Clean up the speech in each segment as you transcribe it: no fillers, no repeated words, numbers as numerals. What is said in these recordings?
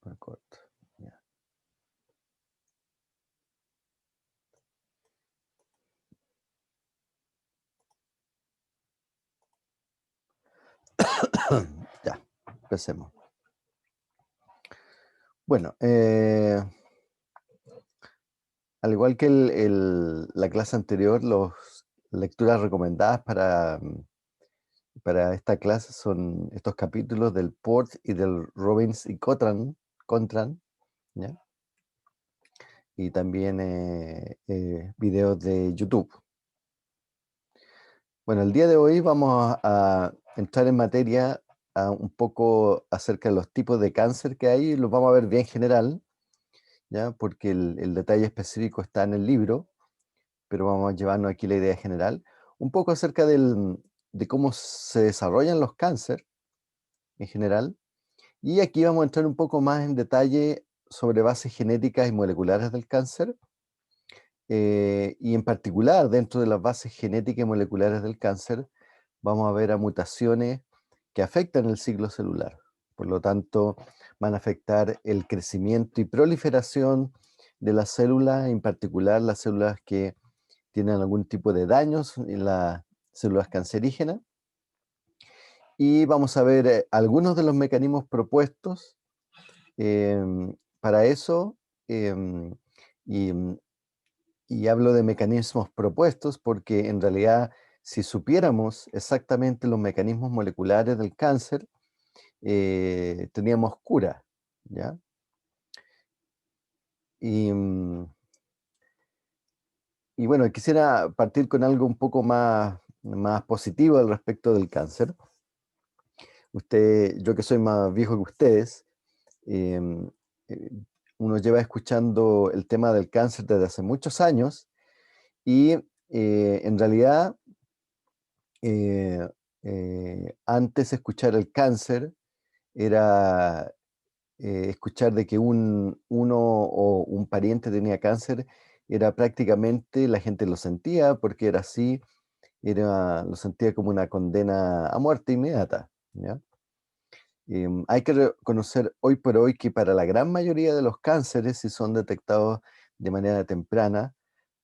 Por corto. Ya. Ya, empecemos. Bueno, al igual que la clase anterior, las lecturas recomendadas para esta clase son estos capítulos del Port y del Robbins y Contran, ¿ya? Y también videos de YouTube. Bueno, el día de hoy vamos a entrar en materia un poco acerca de los tipos de cáncer que hay, los vamos a ver bien general, ¿ya? Porque el detalle específico está en el libro, pero vamos a llevarnos aquí la idea general. Un poco acerca de cómo se desarrollan los cánceres en general. Y aquí vamos a entrar un poco más en detalle sobre bases genéticas y moleculares del cáncer. Y en particular, dentro de las bases genéticas y moleculares del cáncer, vamos a ver a mutaciones que afectan el ciclo celular. Por lo tanto, van a afectar el crecimiento y proliferación de las células, en particular las células que tienen algún tipo de daños en las células cancerígenas. Y vamos a ver algunos de los mecanismos propuestos para eso. em, y, y hablo de mecanismos propuestos porque en realidad, si supiéramos exactamente los mecanismos moleculares del cáncer, teníamos cura, ¿ya? Y, y bueno, quisiera partir con algo un poco más positivo al respecto del cáncer. Yo que soy más viejo que ustedes, em, eh, uno lleva escuchando el tema del cáncer desde hace muchos años y en realidad eh, antes escuchar el cáncer era escuchar de que uno o un pariente tenía cáncer, era prácticamente, la gente lo sentía porque era así, lo sentía como una condena a muerte inmediata, ¿ya? Hay que reconocer hoy por hoy que para la gran mayoría de los cánceres, si son detectados de manera temprana,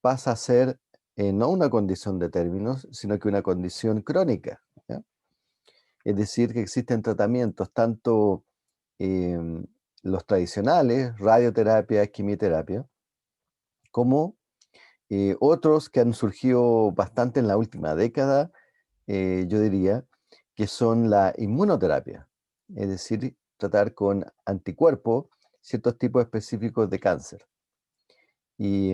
pasa a ser no una condición de términos, sino que una condición crónica, ¿ya? Es decir, que existen tratamientos, tanto em, los tradicionales, radioterapia, quimioterapia, como otros que han surgido bastante en la última década, yo diría, que son la inmunoterapia, es decir, tratar con anticuerpos ciertos tipos específicos de cáncer. Y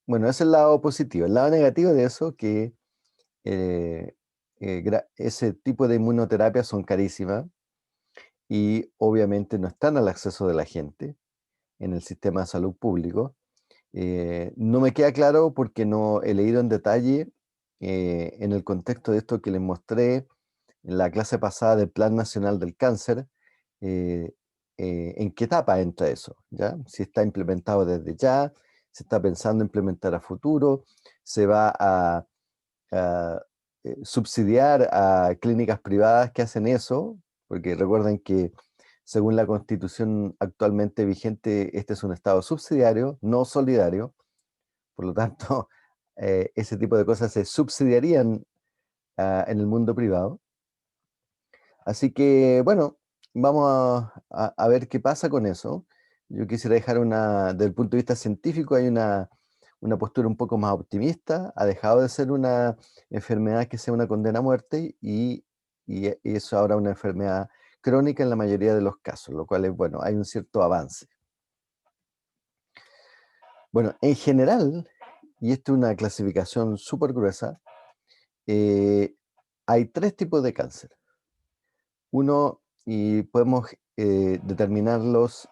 bueno, ese es el lado positivo. El lado negativo de eso, que eh, ese tipo de inmunoterapia son carísimas y obviamente no están al acceso de la gente en el sistema de salud público. No me queda claro porque no he leído en detalle en el contexto de esto que les mostré en la clase pasada del Plan Nacional del Cáncer, eh, en qué etapa entra eso, ¿ya? Si está implementado desde ya, se está pensando implementar a futuro, se va a, subsidiar a clínicas privadas que hacen eso, porque recuerden que según la constitución actualmente vigente, este es un estado subsidiario, no solidario, por lo tanto, ese tipo de cosas se subsidiarían en el mundo privado. Así que, bueno, vamos a ver qué pasa con eso. Yo quisiera dejar desde el punto de vista científico, hay una postura un poco más optimista. Ha dejado de ser una enfermedad que sea una condena a muerte y es ahora una enfermedad crónica en la mayoría de los casos, lo cual es bueno, hay un cierto avance. Bueno, en general, y esto es una clasificación súper gruesa, eh, hay tres tipos de cáncer. Uno, y podemos determinarlos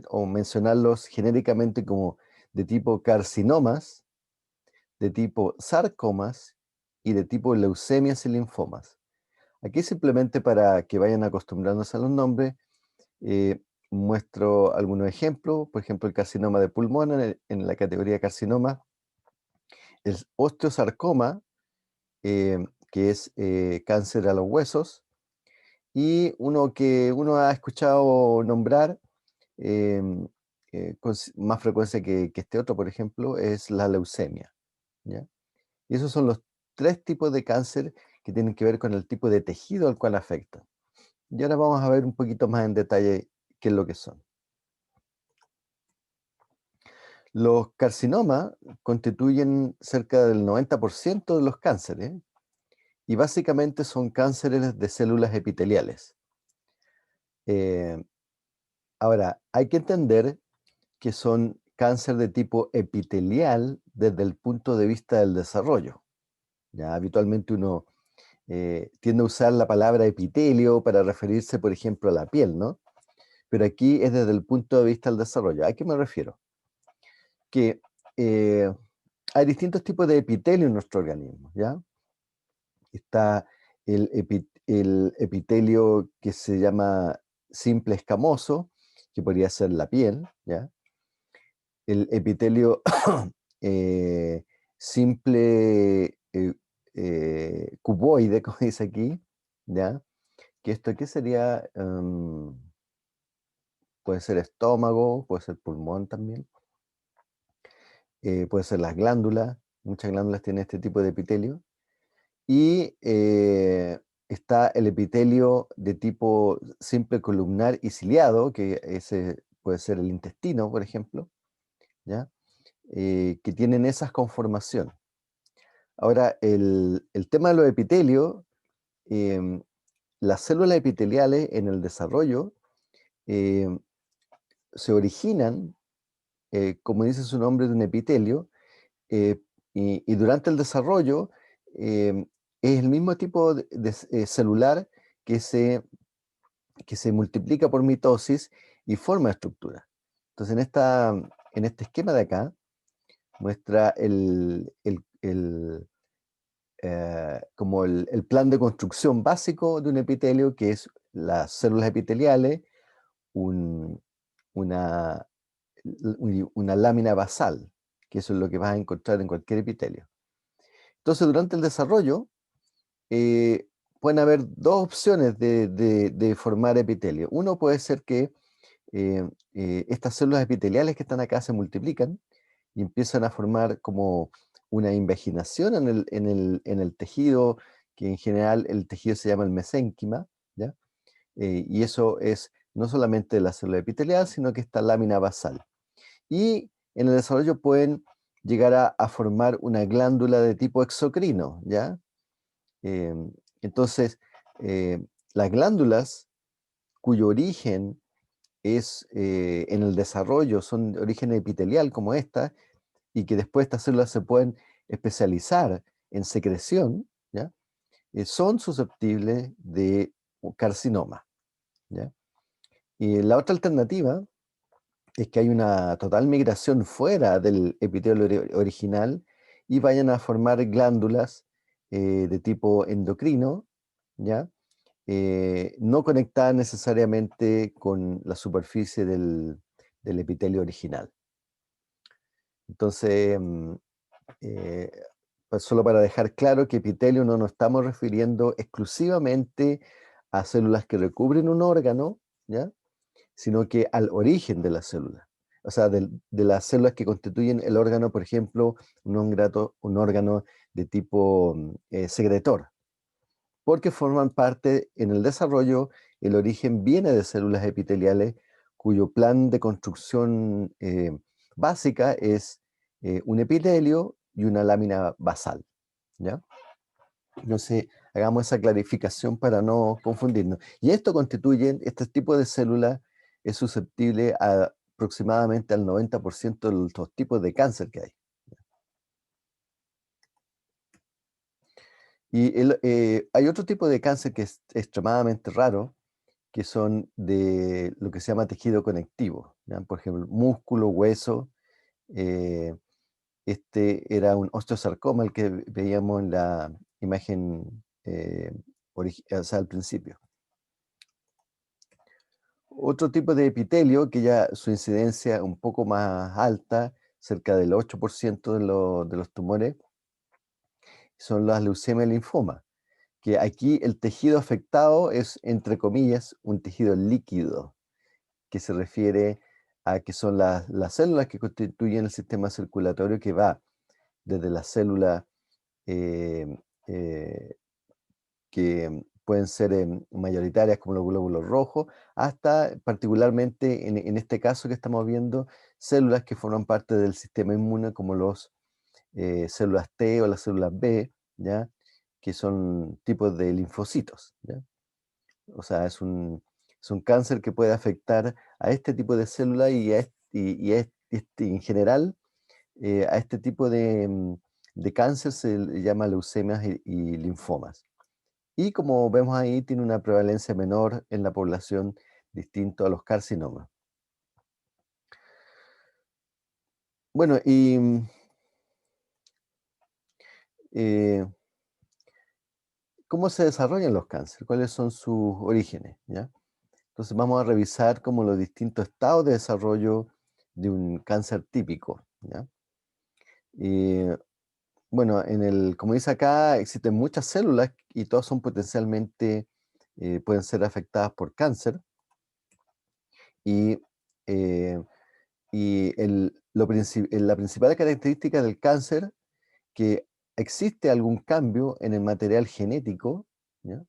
o mencionarlos genéricamente como de tipo carcinomas, de tipo sarcomas y de tipo leucemias y linfomas. Aquí simplemente para que vayan acostumbrándose a los nombres, eh, muestro algunos ejemplos. Por ejemplo, el carcinoma de pulmón en la categoría carcinoma, el osteosarcoma, que es cáncer a los huesos, y uno que uno ha escuchado nombrar em, con más frecuencia que este otro, por ejemplo, es la leucemia, ¿ya? Y esos son los tres tipos de cáncer que tienen que ver con el tipo de tejido al cual afecta. Y ahora vamos a ver un poquito más en detalle qué es lo que son. Los carcinomas constituyen cerca del 90% de los cánceres y básicamente son cánceres de células epiteliales. Eh, Ahora, hay que entender que son cáncer de tipo epitelial desde el punto de vista del desarrollo. Ya habitualmente uno tiende a usar la palabra epitelio para referirse, por ejemplo, a la piel, ¿no? Pero aquí es desde el punto de vista del desarrollo. ¿A qué me refiero? Que eh, hay distintos tipos de epitelio en nuestro organismo, ¿ya? Está el epitelio que se llama simple escamoso, que podría ser la piel, ¿ya? El epitelio eh, simple cuboide, como dice aquí, ¿ya? Que esto, ¿qué sería? Puede ser estómago, puede ser pulmón también, puede ser las glándulas, muchas glándulas tienen este tipo de epitelio. Y está el epitelio de tipo simple columnar y ciliado, que ese puede ser el intestino, por ejemplo, ¿ya? Que tienen esas conformaciones. Ahora, el tema de los epitelios, em, las células epiteliales en el desarrollo em, se originan, como dice su nombre, de un epitelio, eh, y durante el desarrollo em, es el mismo tipo de celular que que se multiplica por mitosis y forma estructura. Entonces, en este esquema de acá, muestra como el plan de construcción básico de un epitelio, que es las células epiteliales, un- una, una lámina basal, que eso es lo que vas a encontrar en cualquier epitelio. Entonces, durante el desarrollo, eh, pueden haber dos opciones de formar epitelio. Uno puede ser que estas células epiteliales que están acá se multiplican y empiezan a formar como una invaginación en el tejido, que en general el tejido se llama el mesénquima, ¿ya? Y eso es no solamente la célula epitelial, sino que esta lámina basal. Y en el desarrollo pueden llegar a formar una glándula de tipo exocrino, ¿ya? Entonces, eh, las glándulas cuyo origen es en el desarrollo, son de origen epitelial como esta, y que después estas células se pueden especializar en secreción, ¿ya? Son susceptibles de carcinoma, ¿ya? Y la otra alternativa es que hay una total migración fuera del epitelio original y vayan a formar glándulas de tipo endocrino, ¿ya? No conectadas necesariamente con la superficie del epitelio original. Entonces, eh, pues solo para dejar claro que epitelio no nos estamos refiriendo exclusivamente a células que recubren un órgano, ¿ya? Sino que al origen de la célula. O sea, de las células que constituyen el órgano, por ejemplo, un órgano de tipo secretor, porque forman parte en el desarrollo, el origen viene de células epiteliales cuyo plan de construcción básica es un epitelio y una lámina basal, ¿ya? Entonces, hagamos esa clarificación para no confundirnos. Y esto constituye, este tipo de célula es susceptible a aproximadamente al 90% de los tipos de cáncer que hay. Y hay otro tipo de cáncer que es extremadamente raro, que son de lo que se llama tejido conectivo, ¿ya? Por ejemplo, músculo, hueso. eh, este era un osteosarcoma, el que veíamos en la imagen o sea, al principio. Otro tipo de epitelio que ya su incidencia es un poco más alta, cerca del 8% de los tumores, son las leucemia y linfoma, que aquí el tejido afectado es, entre comillas, un tejido líquido, que se refiere a que son las células que constituyen el sistema circulatorio, que va desde las células eh, eh, que pueden ser mayoritarias como los glóbulos rojos, hasta particularmente en este caso que estamos viendo, células que forman parte del sistema inmune como los células T o las células B, ¿ya? Que son tipos de linfocitos, ¿ya? O sea, es un cáncer que puede afectar a este tipo de células en general a este tipo de cáncer se le llama leucemias y linfomas. Y como vemos ahí, tiene una prevalencia menor en la población distinto a los carcinomas. Bueno, eh, ¿cómo se desarrollan los cánceres? ¿Cuáles son sus orígenes? ¿Ya? Entonces vamos a revisar como los distintos estados de desarrollo de un cáncer típico. ¿Ya? Eh, bueno, como dice acá, existen muchas células y todas son potencialmente, pueden ser afectadas por cáncer. Y, eh, la principal característica del cáncer que existe algún cambio en el material genético, ¿ya?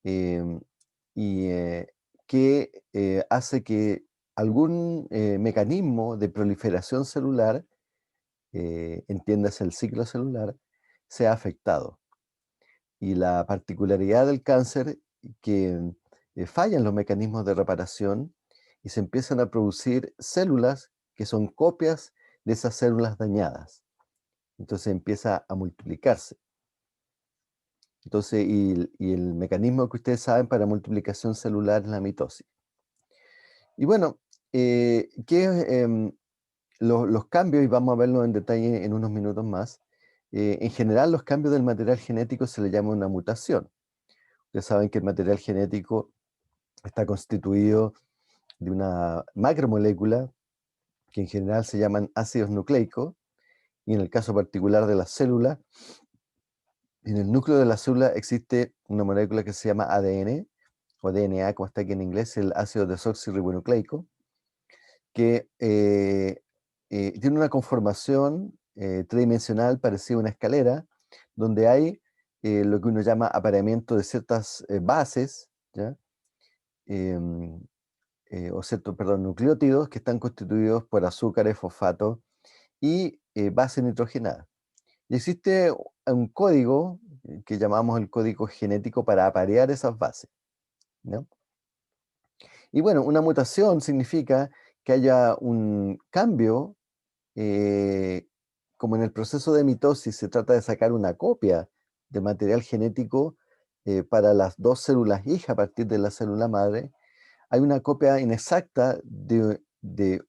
Em, y que hace que algún mecanismo de proliferación celular, entiéndase el ciclo celular, sea afectado. Y la particularidad del cáncer que fallan los mecanismos de reparación y se empiezan a producir células que son copias de esas células dañadas. Entonces empieza a multiplicarse. Entonces, y el mecanismo que ustedes saben para multiplicación celular es la mitosis. Y bueno, los cambios, y vamos a verlo en detalle en unos minutos más, en general los cambios del material genético se le llama una mutación. Ustedes saben que el material genético está constituido de una macromolécula que en general se llaman ácidos nucleicos, y en el caso particular de la célula, en el núcleo de la célula existe una molécula que se llama ADN, o DNA, como está aquí en inglés, el ácido desoxirribonucleico, que tiene una conformación tridimensional parecida a una escalera, donde hay lo que uno llama apareamiento de ciertas bases, ¿ya? Em, perdón, nucleótidos que están constituidos por azúcares, fosfato y base nitrogenada. Y existe un código que llamamos el código genético para aparear esas bases, ¿no? Y bueno, una mutación significa que haya un cambio, eh, como en el proceso de mitosis se trata de sacar una copia de material genético para las dos células hija a partir de la célula madre. Hay una copia inexacta de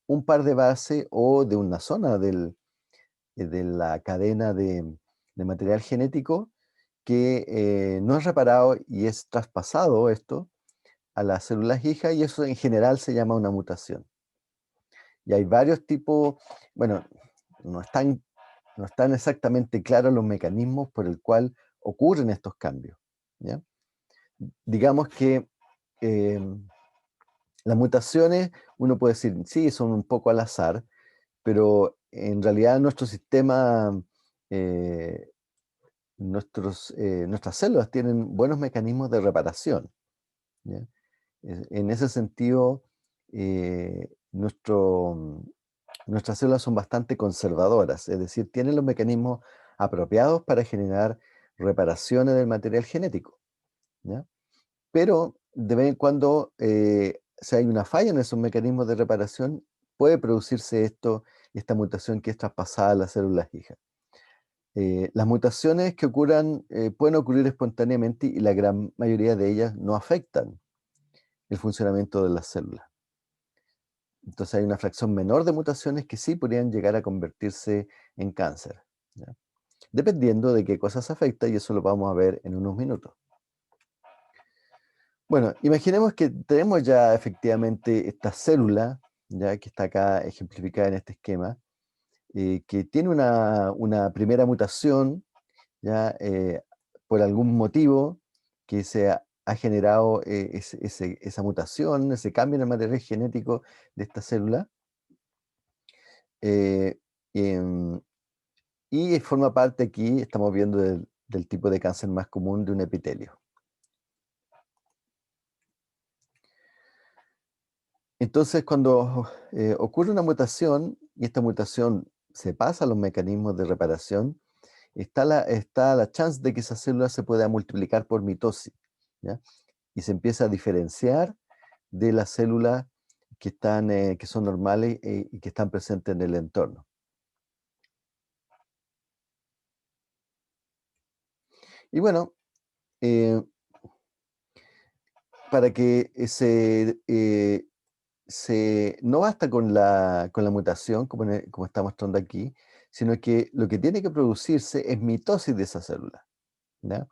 un par de bases o de una zona de la cadena de material genético que no es reparado y es traspasado esto a las células hijas, y eso en general se llama una mutación. Y hay varios tipos, bueno, no están, no están exactamente claros los mecanismos por el cual ocurren estos cambios, ¿ya? Digamos que eh, las mutaciones, uno puede decir, sí, son un poco al azar, pero en realidad nuestro sistema, eh, nuestras células tienen buenos mecanismos de reparación, ¿ya? En ese sentido, nuestras células son bastante conservadoras, es decir, tienen los mecanismos apropiados para generar reparaciones del material genético, ¿ya? Pero de vez en cuando, si hay una falla en esos mecanismos de reparación, puede producirse esta mutación que es traspasada a las células hijas. Las mutaciones que ocurran pueden ocurrir espontáneamente y la gran mayoría de ellas no afectan el funcionamiento de las células. Entonces hay una fracción menor de mutaciones que sí podrían llegar a convertirse en cáncer, ¿ya? Dependiendo de qué cosas afecta, y eso lo vamos a ver en unos minutos. Bueno, imaginemos que tenemos ya efectivamente esta célula, ya que está acá ejemplificada en este esquema, que tiene una primera mutación, ya por algún motivo que ha generado esa mutación, ese cambio en el material genético de esta célula. eh, em, y forma parte aquí, estamos viendo del tipo de cáncer más común de un epitelio. Entonces, cuando ocurre una mutación y esta mutación se pasa a los mecanismos de reparación, está la chance de que esa célula se pueda multiplicar por mitosis, ¿ya? Y se empieza a diferenciar de las células que son normales y que están presentes en el entorno. Y bueno, eh, para que no basta con la mutación, como está mostrando aquí, sino que lo que tiene que producirse es mitosis de esa célula, ¿ya?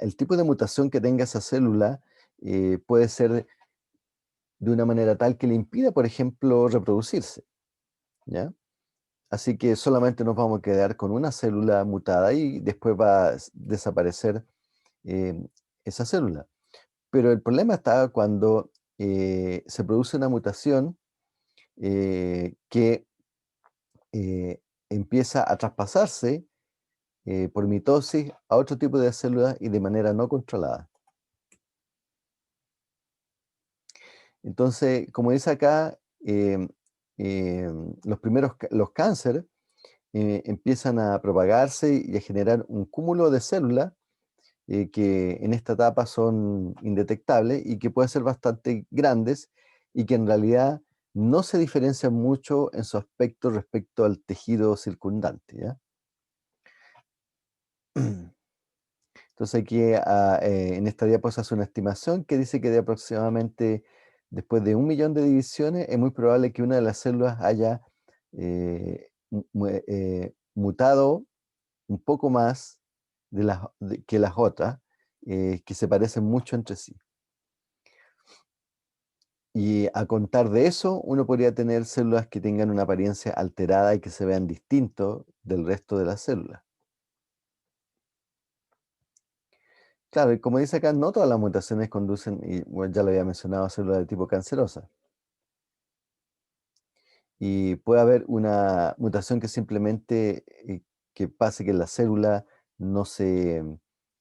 El tipo de mutación que tenga esa célula puede ser de una manera tal que le impida, por ejemplo, reproducirse, ¿ya? Así que solamente nos vamos a quedar con una célula mutada y después va a desaparecer eh, esa célula. Pero el problema está cuando se produce una mutación que eh, empieza a traspasarse por mitosis a otro tipo de células y de manera no controlada. Entonces, como dice acá, los cánceres empiezan a propagarse y a generar un cúmulo de células que en esta etapa son indetectables y que pueden ser bastante grandes y que en realidad no se diferencian mucho en su aspecto respecto al tejido circundante, ¿ya? Entonces aquí en esta diapositiva se hace una estimación que dice que de aproximadamente después de 1 millón de divisiones es muy probable que una de las células haya mutado un poco más que las otras, que se parecen mucho entre sí. Y a contar de eso, uno podría tener células que tengan una apariencia alterada y que se vean distintos del resto de las células. Claro, y como dice acá, no todas las mutaciones conducen, y bueno, ya lo había mencionado, a células de tipo cancerosa. Y puede haber una mutación que simplemente que pase que la célula no se,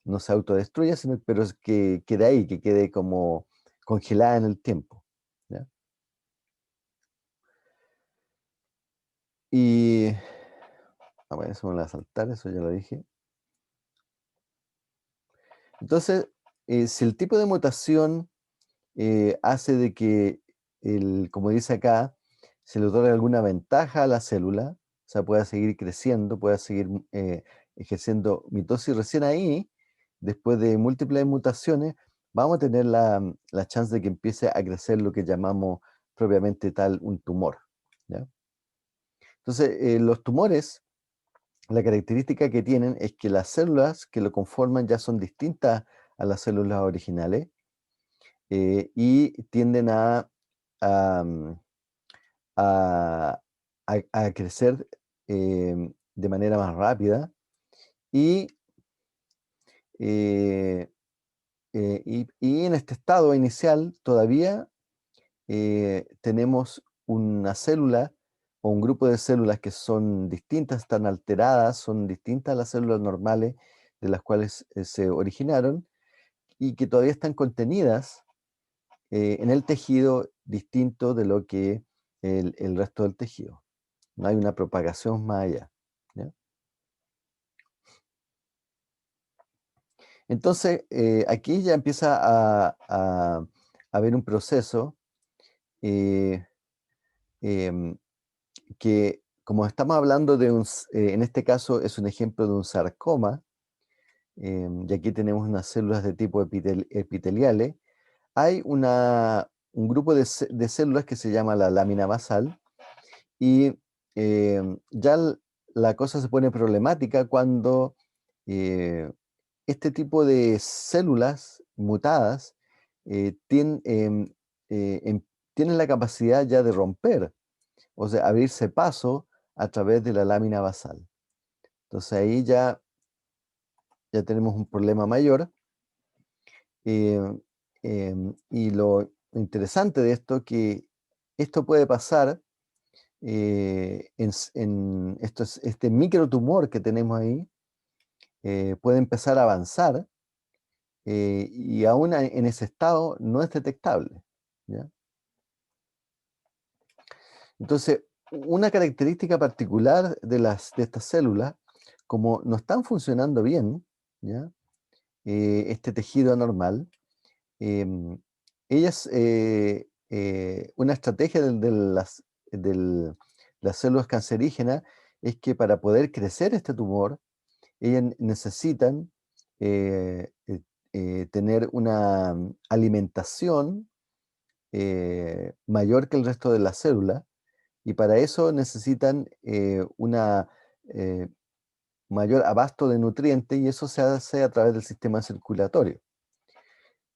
no se autodestruya, pero es que quede ahí, que quede como congelada en el tiempo, ¿ya? Y a ver, eso me lo voy a saltar, eso ya lo dije. Entonces, si el tipo de mutación hace de que, como dice acá, se le otorgue alguna ventaja a la célula, o sea, pueda seguir creciendo, pueda seguir ejerciendo mitosis, recién ahí, después de múltiples mutaciones, vamos a tener la chance de que empiece a crecer lo que llamamos propiamente tal un tumor, ¿ya? Entonces, los tumores, la característica que tienen es que las células que lo conforman ya son distintas a las células originales y tienden a, mm, a- a crecer de manera más rápida y, eh, y en este estado inicial todavía tenemos una célula o un grupo de células que son distintas, están alteradas, son distintas a las células normales de las cuales se originaron y que todavía están contenidas en el tejido distinto de lo que el resto del tejido. No hay una propagación más allá, ¿ya? Entonces, aquí ya empieza a haber un proceso eh, em, que, como estamos hablando en este caso es un ejemplo de un sarcoma, y aquí tenemos unas células de tipo epiteliales, hay un grupo de células que se llama la lámina basal, y ya la cosa se pone problemática cuando eh, este tipo de células mutadas tienen la capacidad ya de romper, o sea, abrirse paso a través de la lámina basal. Entonces ahí ya ya tenemos un problema mayor. Y lo interesante de esto que esto puede pasar este microtumor que tenemos ahí, puede empezar a avanzar y aún en ese estado no es detectable, ¿ya? Entonces, una característica particular de estas células, como no están funcionando bien, ¿ya? Este tejido anormal, em, una estrategia las células cancerígenas es que para poder crecer este tumor, ellas necesitan tener una alimentación mayor que el resto de las células, y para eso necesitan una eh, mayor abasto de nutrientes, y eso se hace a través del sistema circulatorio.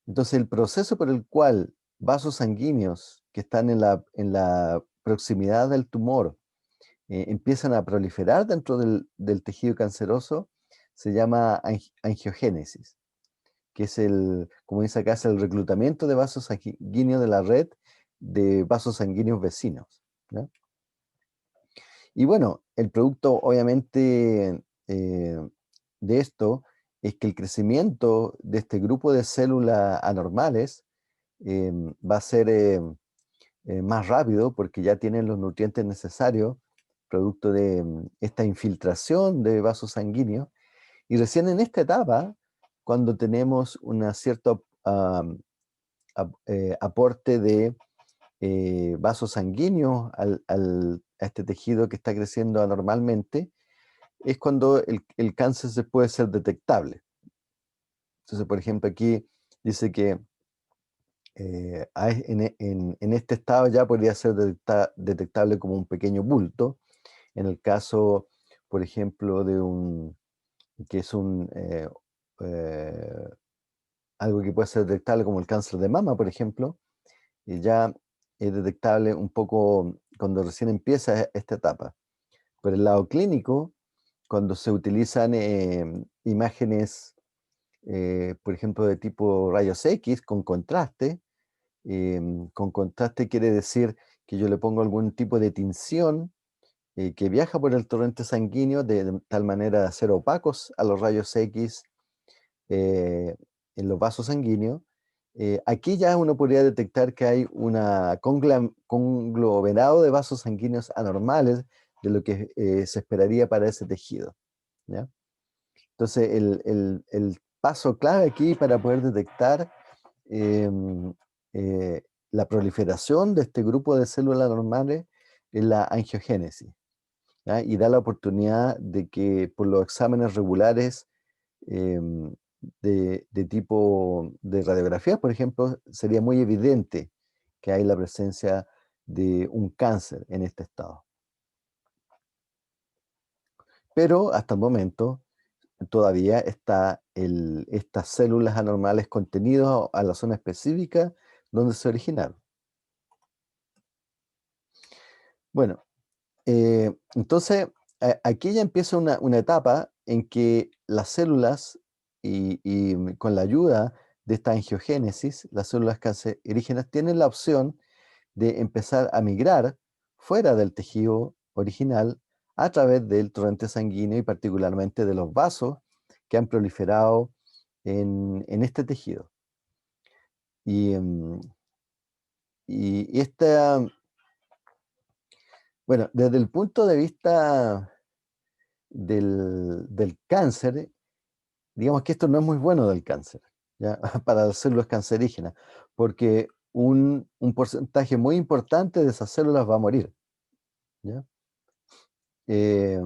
Entonces, el proceso por el cual vasos sanguíneos que están en la proximidad del tumor empiezan a proliferar dentro del tejido canceroso se llama angiogénesis, que es como dice acá, es el reclutamiento de vasos sanguíneos de la red de vasos sanguíneos vecinos, ¿no? Y bueno, el producto obviamente de esto es que el crecimiento de este grupo de células anormales va a ser más rápido porque ya tienen los nutrientes necesarios, producto de esta infiltración de vasos sanguíneos. Y recién en esta etapa, cuando tenemos un cierto aporte de vasos sanguíneos a este tejido que está creciendo anormalmente, es cuando el cáncer se puede ser detectable. Entonces, por ejemplo, aquí dice que en este estado ya podría ser detectable como un pequeño bulto. En el caso, por ejemplo, que es eh, algo que puede ser detectable como el cáncer de mama, por ejemplo, y ya es detectable un poco cuando recién empieza esta etapa. Por el lado clínico, cuando se utilizan imágenes, por ejemplo, de tipo rayos X con contraste quiere decir que yo le pongo algún tipo de tinción que viaja por el torrente sanguíneo de tal manera de hacer opacos a los rayos X eh, en los vasos sanguíneos. Aquí ya uno podría detectar que hay un conglomerado de vasos sanguíneos anormales de lo que se esperaría para ese tejido, ¿ya? Entonces, el paso clave aquí para poder detectar em, eh, la proliferación de este grupo de células normales es la angiogénesis, ¿ya? Y da la oportunidad de que por los exámenes regulares em, de tipo de radiografía, por ejemplo, sería muy evidente que hay la presencia de un cáncer en este estado. Pero hasta el momento todavía está estas células anormales contenidas a la zona específica donde se originaron. Bueno, entonces aquí ya empieza una etapa en que las células y con la ayuda de esta angiogénesis, las células cancerígenas tienen la opción de empezar a migrar fuera del tejido original a través del torrente sanguíneo y particularmente de los vasos que han proliferado en este tejido. Y, y esta, bueno, desde el punto de vista del cáncer, digamos que esto no es muy bueno del cáncer, ¿ya? Para las células cancerígenas, porque un porcentaje muy importante de esas células va a morir, ¿ya? Eh,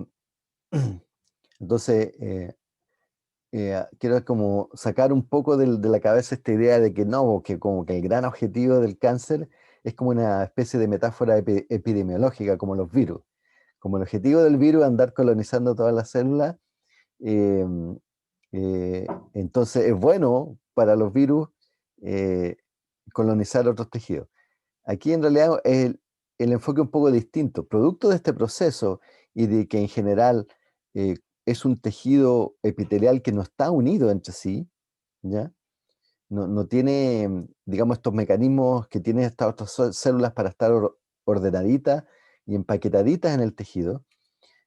entonces, quiero como sacar un poco de la cabeza esta idea de que no, que como que el gran objetivo del cáncer es como una especie de metáfora epidemiológica, como los virus. Como el objetivo del virus es andar colonizando todas las células, eh, entonces es bueno para los virus eh, colonizar otros tejidos. Aquí en realidad es el enfoque un poco distinto. Producto de este proceso y de que en general es un tejido epitelial que no está unido entre sí, ¿ya? No tiene, digamos, estos mecanismos que tienen estas otras células para estar ordenaditas y empaquetaditas en el tejido.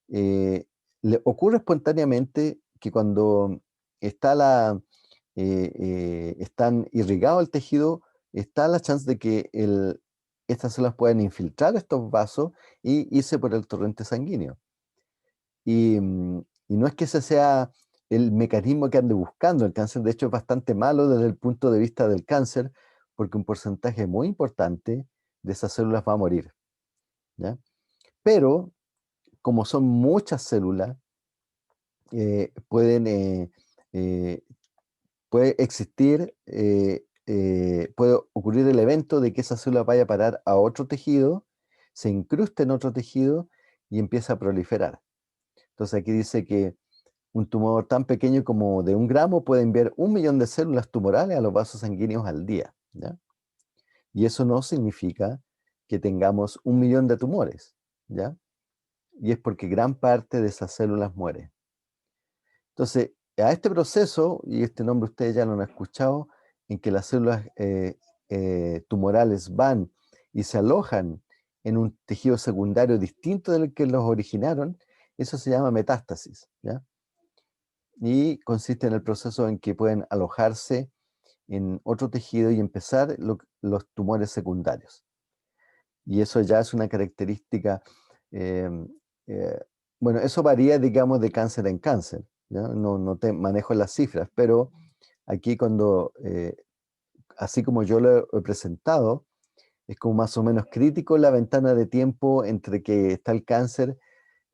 eh, Le ocurre espontáneamente que cuando está están irrigado el tejido, está la chance de que estas células puedan infiltrar estos vasos y irse por el torrente sanguíneo. Y no es que ese sea el mecanismo que ande buscando. El cáncer, de hecho, es bastante malo desde el punto de vista del cáncer, porque un porcentaje muy importante de esas células va a morir, ¿ya? Pero, como son muchas células, pueden, eh, puede existir, puede ocurrir el evento de que esa célula vaya a parar a otro tejido, se incruste en otro tejido y empieza a proliferar. Entonces aquí dice que un tumor tan pequeño como de 1 gramo puede enviar 1 millón de células tumorales a los vasos sanguíneos al día, ¿ya? Y eso no significa que tengamos 1 millón de tumores, ¿ya? Y es porque gran parte de esas células muere. Entonces, a este proceso, y este nombre ustedes ya lo han escuchado, en que las células tumorales van y se alojan en un tejido secundario distinto del que los originaron, eso se llama metástasis, ¿ya? Y consiste en el proceso en que pueden alojarse en otro tejido y empezar los tumores secundarios. Y eso ya es una característica, em, eh, bueno, eso varía, digamos, de cáncer en cáncer, ¿ya? No te manejo las cifras, pero aquí así como yo lo he presentado, es como más o menos crítico la ventana de tiempo entre que está el cáncer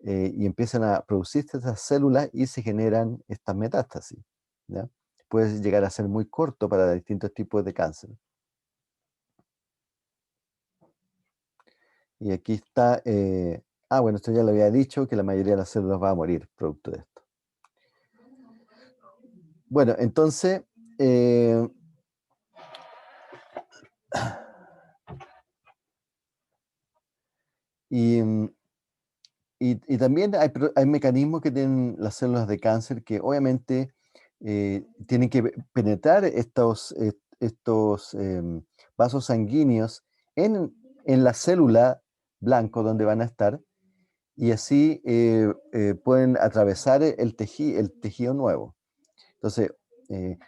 y empiezan a producirse estas células y se generan estas metástasis, ¿ya? Puede llegar a ser muy corto para distintos tipos de cáncer. Y aquí está, bueno, esto ya lo había dicho, que la mayoría de las células va a morir producto de esto. Bueno, entonces, eh, y, mm, y también hay mecanismos que tienen las células de cáncer que obviamente tienen que penetrar estos vasos sanguíneos en la célula blanco donde van a estar y así pueden atravesar el tejido nuevo. Entonces, eh,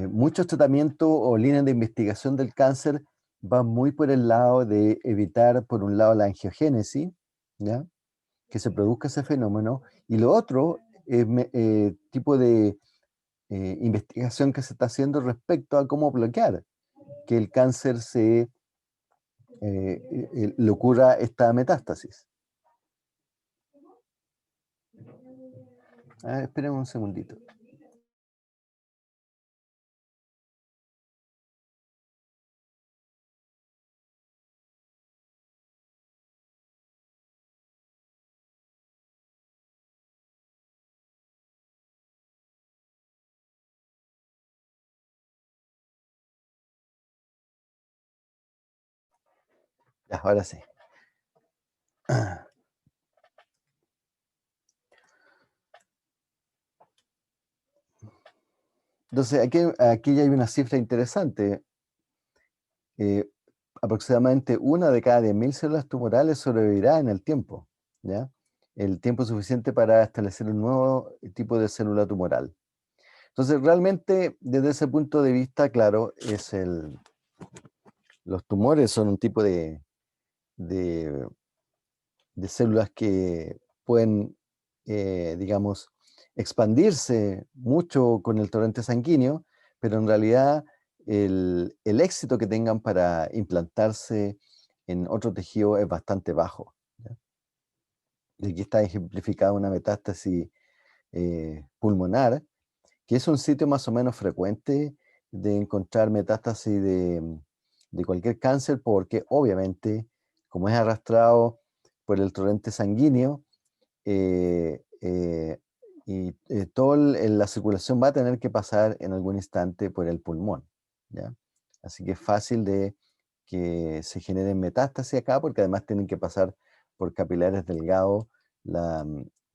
muchos tratamientos o líneas de investigación del cáncer van muy por el lado de evitar, por un lado, la angiogénesis, ¿ya? Que se produzca ese fenómeno, y lo otro es tipo de investigación que se está haciendo respecto a cómo bloquear que el cáncer le ocurra esta metástasis. Esperen un segundito. Ya, ahora sí. Entonces, aquí ya hay una cifra interesante. eh, Aproximadamente 1 de cada 10.000 células tumorales sobrevivirá en el tiempo, ¿ya? El tiempo suficiente para establecer un nuevo tipo de célula tumoral. Entonces, realmente, desde ese punto de vista, claro, los tumores son un tipo de, de células que pueden, digamos, expandirse mucho con el torrente sanguíneo, pero en realidad el éxito que tengan para implantarse en otro tejido es bastante bajo, ¿ya? Y aquí está ejemplificada una metástasis pulmonar, que es un sitio más o menos frecuente de encontrar metástasis de cualquier cáncer, porque obviamente, como es arrastrado por el torrente sanguíneo, y toda la circulación va a tener que pasar en algún instante por el pulmón, ¿ya? Así que es fácil de que se generen metástasis acá, porque además tienen que pasar por capilares delgados la,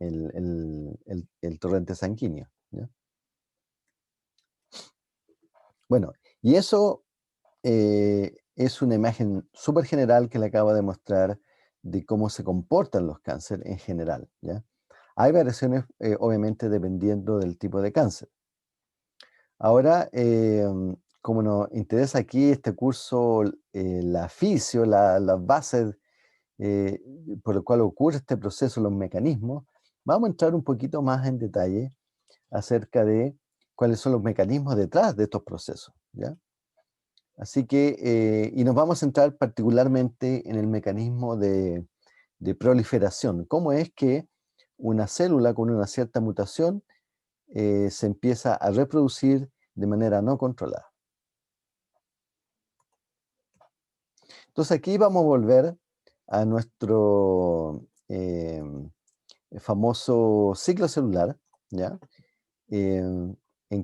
el torrente sanguíneo, ¿ya? Bueno, y eso es una imagen súper general que le acabo de mostrar de cómo se comportan los cánceres en general, ¿ya? Hay variaciones, obviamente, dependiendo del tipo de cáncer. Ahora, como nos interesa aquí este curso, la fisio, las bases eh, por el cual ocurre este proceso, los mecanismos, vamos a entrar un poquito más en detalle acerca de cuáles son los mecanismos detrás de estos procesos, ¿ya? Así que, y nos vamos a centrar particularmente en el mecanismo de proliferación. ¿Cómo es que una célula con una cierta mutación se empieza a reproducir de manera no controlada? Entonces aquí vamos a volver a nuestro famoso ciclo celular, ¿ya? En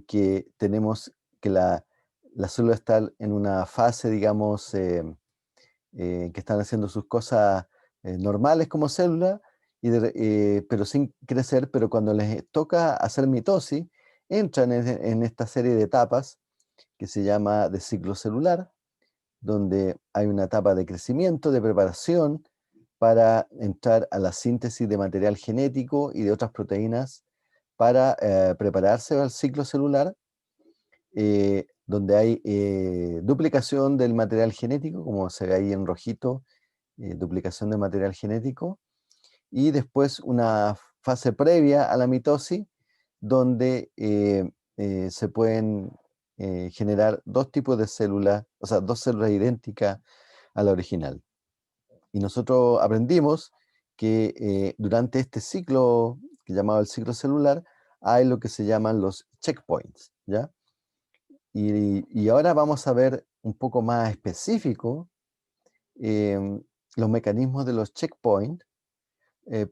que tenemos que la célula está en una fase, digamos, que están haciendo sus cosas normales como célula, pero sin crecer, pero cuando les toca hacer mitosis, entran en esta serie de etapas que se llama de ciclo celular, donde hay una etapa de crecimiento, de preparación, para entrar a la síntesis de material genético y de otras proteínas para prepararse al ciclo celular, donde hay duplicación del material genético, como se ve ahí en rojito, duplicación de material genético, y después una fase previa a la mitosis, donde se pueden generar dos tipos de células, o sea, dos células idénticas a la original. Y nosotros aprendimos que durante este ciclo, que llamado el ciclo celular, hay lo que se llaman los checkpoints, ¿ya? Y ahora vamos a ver un poco más específico los mecanismos de los checkpoints.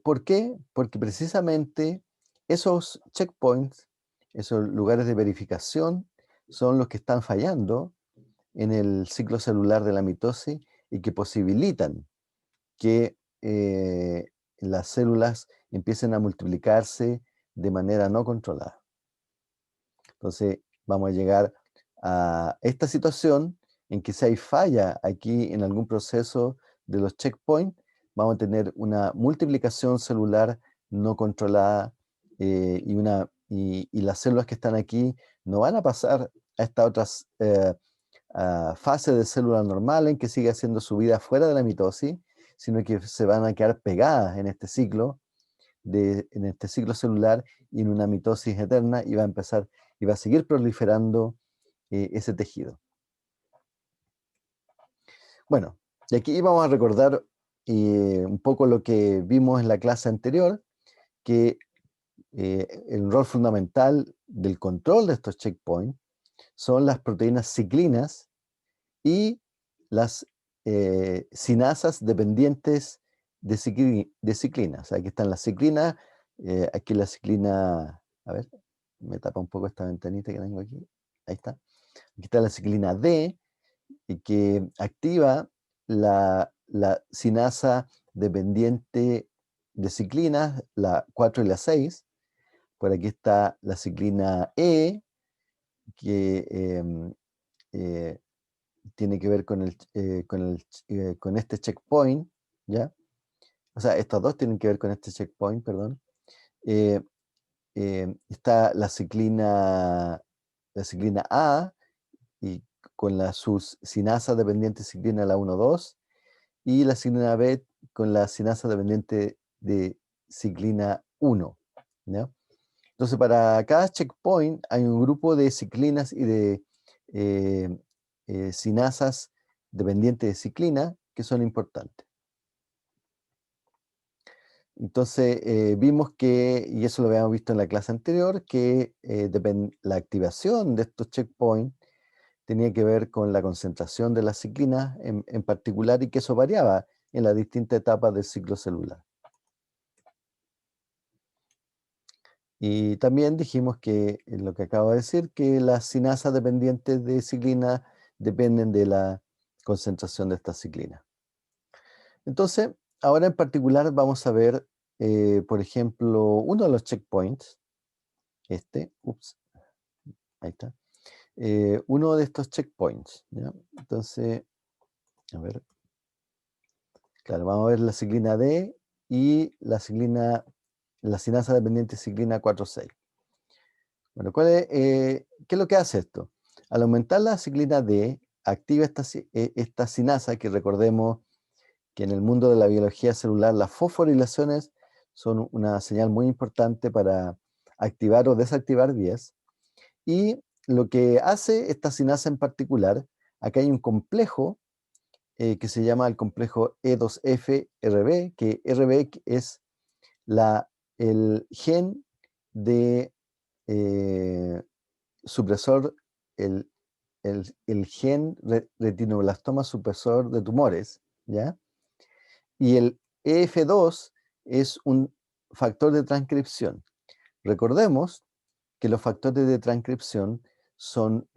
¿Por qué? Porque precisamente esos checkpoints, esos lugares de verificación, son los que están fallando en el ciclo celular de la mitosis y que posibilitan que las células empiecen a multiplicarse de manera no controlada. Entonces, vamos a llegar a esta situación en que si hay falla aquí en algún proceso de los checkpoints, vamos a tener una multiplicación celular no controlada y las células que están aquí no van a pasar a estas otras fases de célula normal en que sigue haciendo su vida fuera de la mitosis, sino que se van a quedar pegadas en este ciclo, en este ciclo celular y en una mitosis eterna y va a empezar y va a seguir proliferando ese tejido. Bueno, y aquí vamos a recordar un poco lo que vimos en la clase anterior, que el rol fundamental del control de estos checkpoints son las proteínas ciclinas y las sinasas dependientes de ciclinas. Aquí están las ciclinas, aquí la ciclina, a ver, me tapa un poco esta ventanita que tengo aquí, ahí está. Aquí está la ciclina D, y que activa la sinasa dependiente de ciclinas, la 4 y la 6. Por aquí está la ciclina E, que eh, tiene que ver con este checkpoint, ¿ya? O sea, estas dos tienen que ver con este checkpoint, perdón. Eh, Está la ciclina A, y con sus sinasas dependientes ciclina la 1,2, y la ciclina B con la sinasa dependiente de ciclina 1, ¿ya? Entonces, para cada checkpoint hay un grupo de ciclinas y de eh, sinasas dependientes de ciclina que son importantes. Entonces, vimos que, y eso lo habíamos visto en la clase anterior, que la activación de estos checkpoints tenía que ver con la concentración de las ciclinas en particular, y que eso variaba en las distintas etapas del ciclo celular. Y también dijimos que, en lo que acabo de decir, que las sinasas dependientes de ciclina dependen de la concentración de estas ciclinas. Entonces, ahora en particular vamos a ver por ejemplo, uno de los checkpoints, ahí está, uno de estos checkpoints, ¿ya? Entonces, a ver, claro, vamos a ver la ciclina D y la sinasa dependiente ciclina 4,6. Bueno, ¿qué es lo que hace esto? Al aumentar la ciclina D, activa esta sinasa, que recordemos que en el mundo de la biología celular las fosforilaciones son una señal muy importante para activar o desactivar vías. Y lo que hace esta sinasa en particular, acá hay un complejo que se llama el complejo E2F-RB, que RB es el gen de supresor, el, el gen retinoblastoma supresor de tumores, ¿ya? Y el EF2 es un factor de transcripción. Recordemos que los factores de transcripción son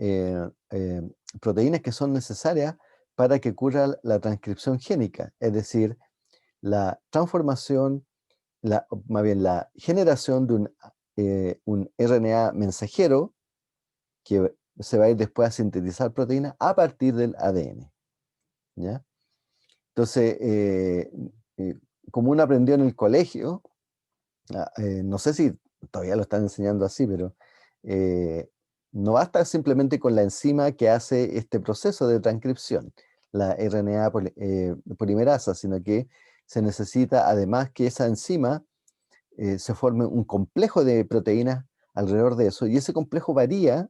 proteínas que son necesarias para que ocurra la transcripción génica, es decir, la transformación, más bien la generación de un RNA mensajero que se va a ir después a sintetizar proteínas a partir del ADN, ¿ya? Entonces, como uno aprendió en el colegio, no sé si todavía lo están enseñando así, pero eh, no basta simplemente con la enzima que hace este proceso de transcripción, la RNA polimerasa, sino que se necesita además que esa enzima se forme un complejo de proteínas alrededor de eso, y ese complejo varía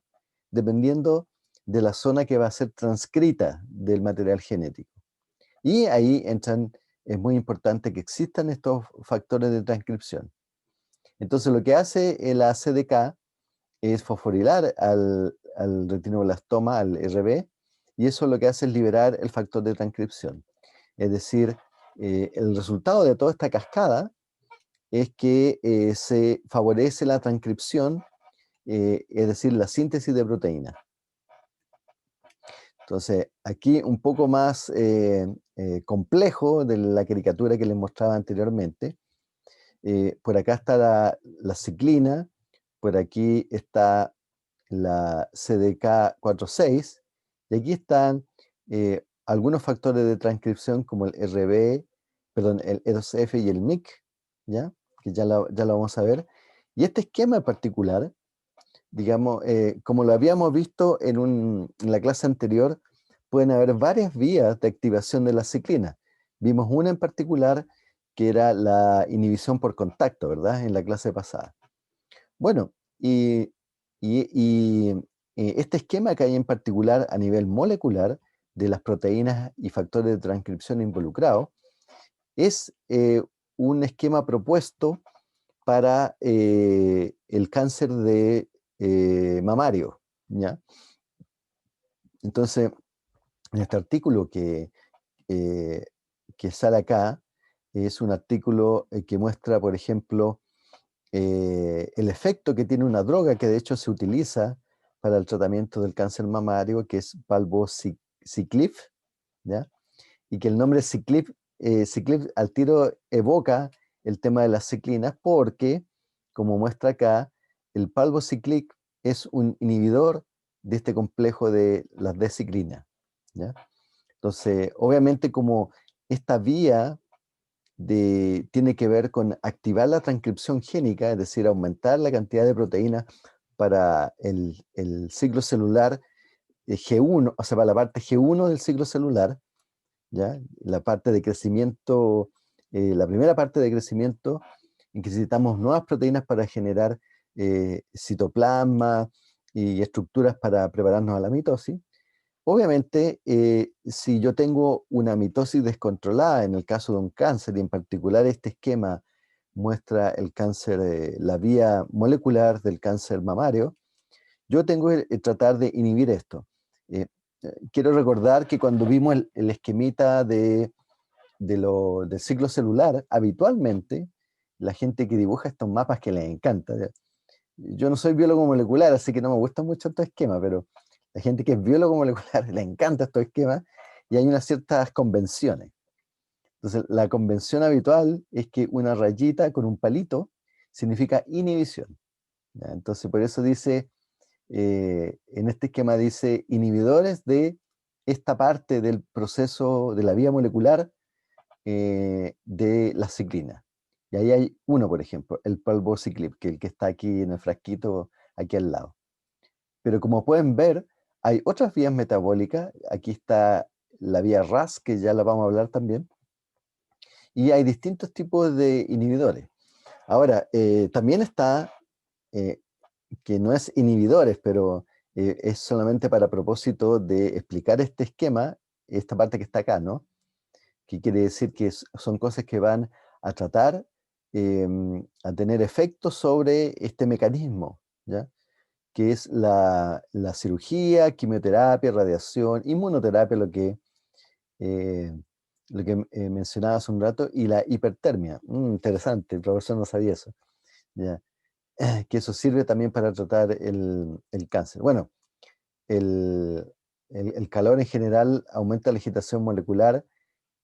dependiendo de la zona que va a ser transcrita del material genético. Y ahí es muy importante que existan estos factores de transcripción. Entonces lo que hace la CDK es fosforilar al retinoblastoma, al RB, y eso lo que hace es liberar el factor de transcripción. Es decir, el resultado de toda esta cascada es que se favorece la transcripción, es decir, la síntesis de proteínas. Entonces, aquí un poco más complejo de la caricatura que les mostraba anteriormente. Por acá está la ciclina, por aquí está la CDK4,6, y aquí están algunos factores de transcripción como el RB, perdón, el E2F y el MYC, ¿ya? Que ya lo vamos a ver. Y este esquema en particular, digamos, como lo habíamos visto en la clase anterior, pueden haber varias vías de activación de la ciclina. Vimos una en particular que era la inhibición por contacto, ¿verdad? En la clase pasada. Bueno, este esquema que hay en particular a nivel molecular de las proteínas y factores de transcripción involucrados es un esquema propuesto para el cáncer de mamario, ¿ya? Entonces, en este artículo eh, que sale acá, es un artículo que muestra, por ejemplo, el efecto que tiene una droga que de hecho se utiliza para el tratamiento del cáncer mamario, que es palbociclib, ¿ya? Y que el nombre ciclib al tiro evoca el tema de las ciclinas porque, como muestra acá, el palbociclib es un inhibidor de este complejo de las D-ciclinas, ¿ya? Entonces, obviamente como esta vía tiene que ver con activar la transcripción génica, es decir, aumentar la cantidad de proteínas para el ciclo celular G1, o sea, para la parte G1 del ciclo celular, ¿ya? La parte de crecimiento, la primera parte de crecimiento, en que necesitamos nuevas proteínas para generar citoplasma y estructuras para prepararnos a la mitosis. Obviamente, si yo tengo una mitosis descontrolada en el caso de un cáncer, y en particular este esquema muestra el cáncer, la vía molecular del cáncer mamario, yo tengo que tratar de inhibir esto. Eh, Quiero recordar que cuando vimos el esquemita del ciclo celular, habitualmente la gente que dibuja estos mapas que les encanta, ¿ya? Yo no soy biólogo molecular, así que no me gusta mucho estos esquemas, pero la gente que es biólogo molecular le encanta estos esquemas y hay unas ciertas convenciones. Entonces, la convención habitual es que una rayita con un palito significa inhibición, ¿ya? Entonces, por eso dice, en este esquema dice inhibidores de esta parte del proceso de la vía molecular de la ciclina. Y ahí hay uno, por ejemplo, el palbociclib, que es el que está aquí en el frasquito, aquí al lado. Pero como pueden ver, hay otras vías metabólicas. Aquí está la vía RAS, que ya la vamos a hablar también. Y hay distintos tipos de inhibidores. Ahora, también está, eh, que no es inhibidores, pero es solamente para propósito de explicar este esquema, esta parte que está acá, ¿no? Que quiere decir que son cosas que van a tratar, a tener efectos sobre este mecanismo, ¿ya? Que es la cirugía, quimioterapia, radiación, inmunoterapia, eh, lo que mencionaba hace un rato, y la hipertermia. Interesante, el profesor no sabía eso, ¿ya? Que eso sirve también para tratar el cáncer. Bueno, el, el calor en general aumenta la agitación molecular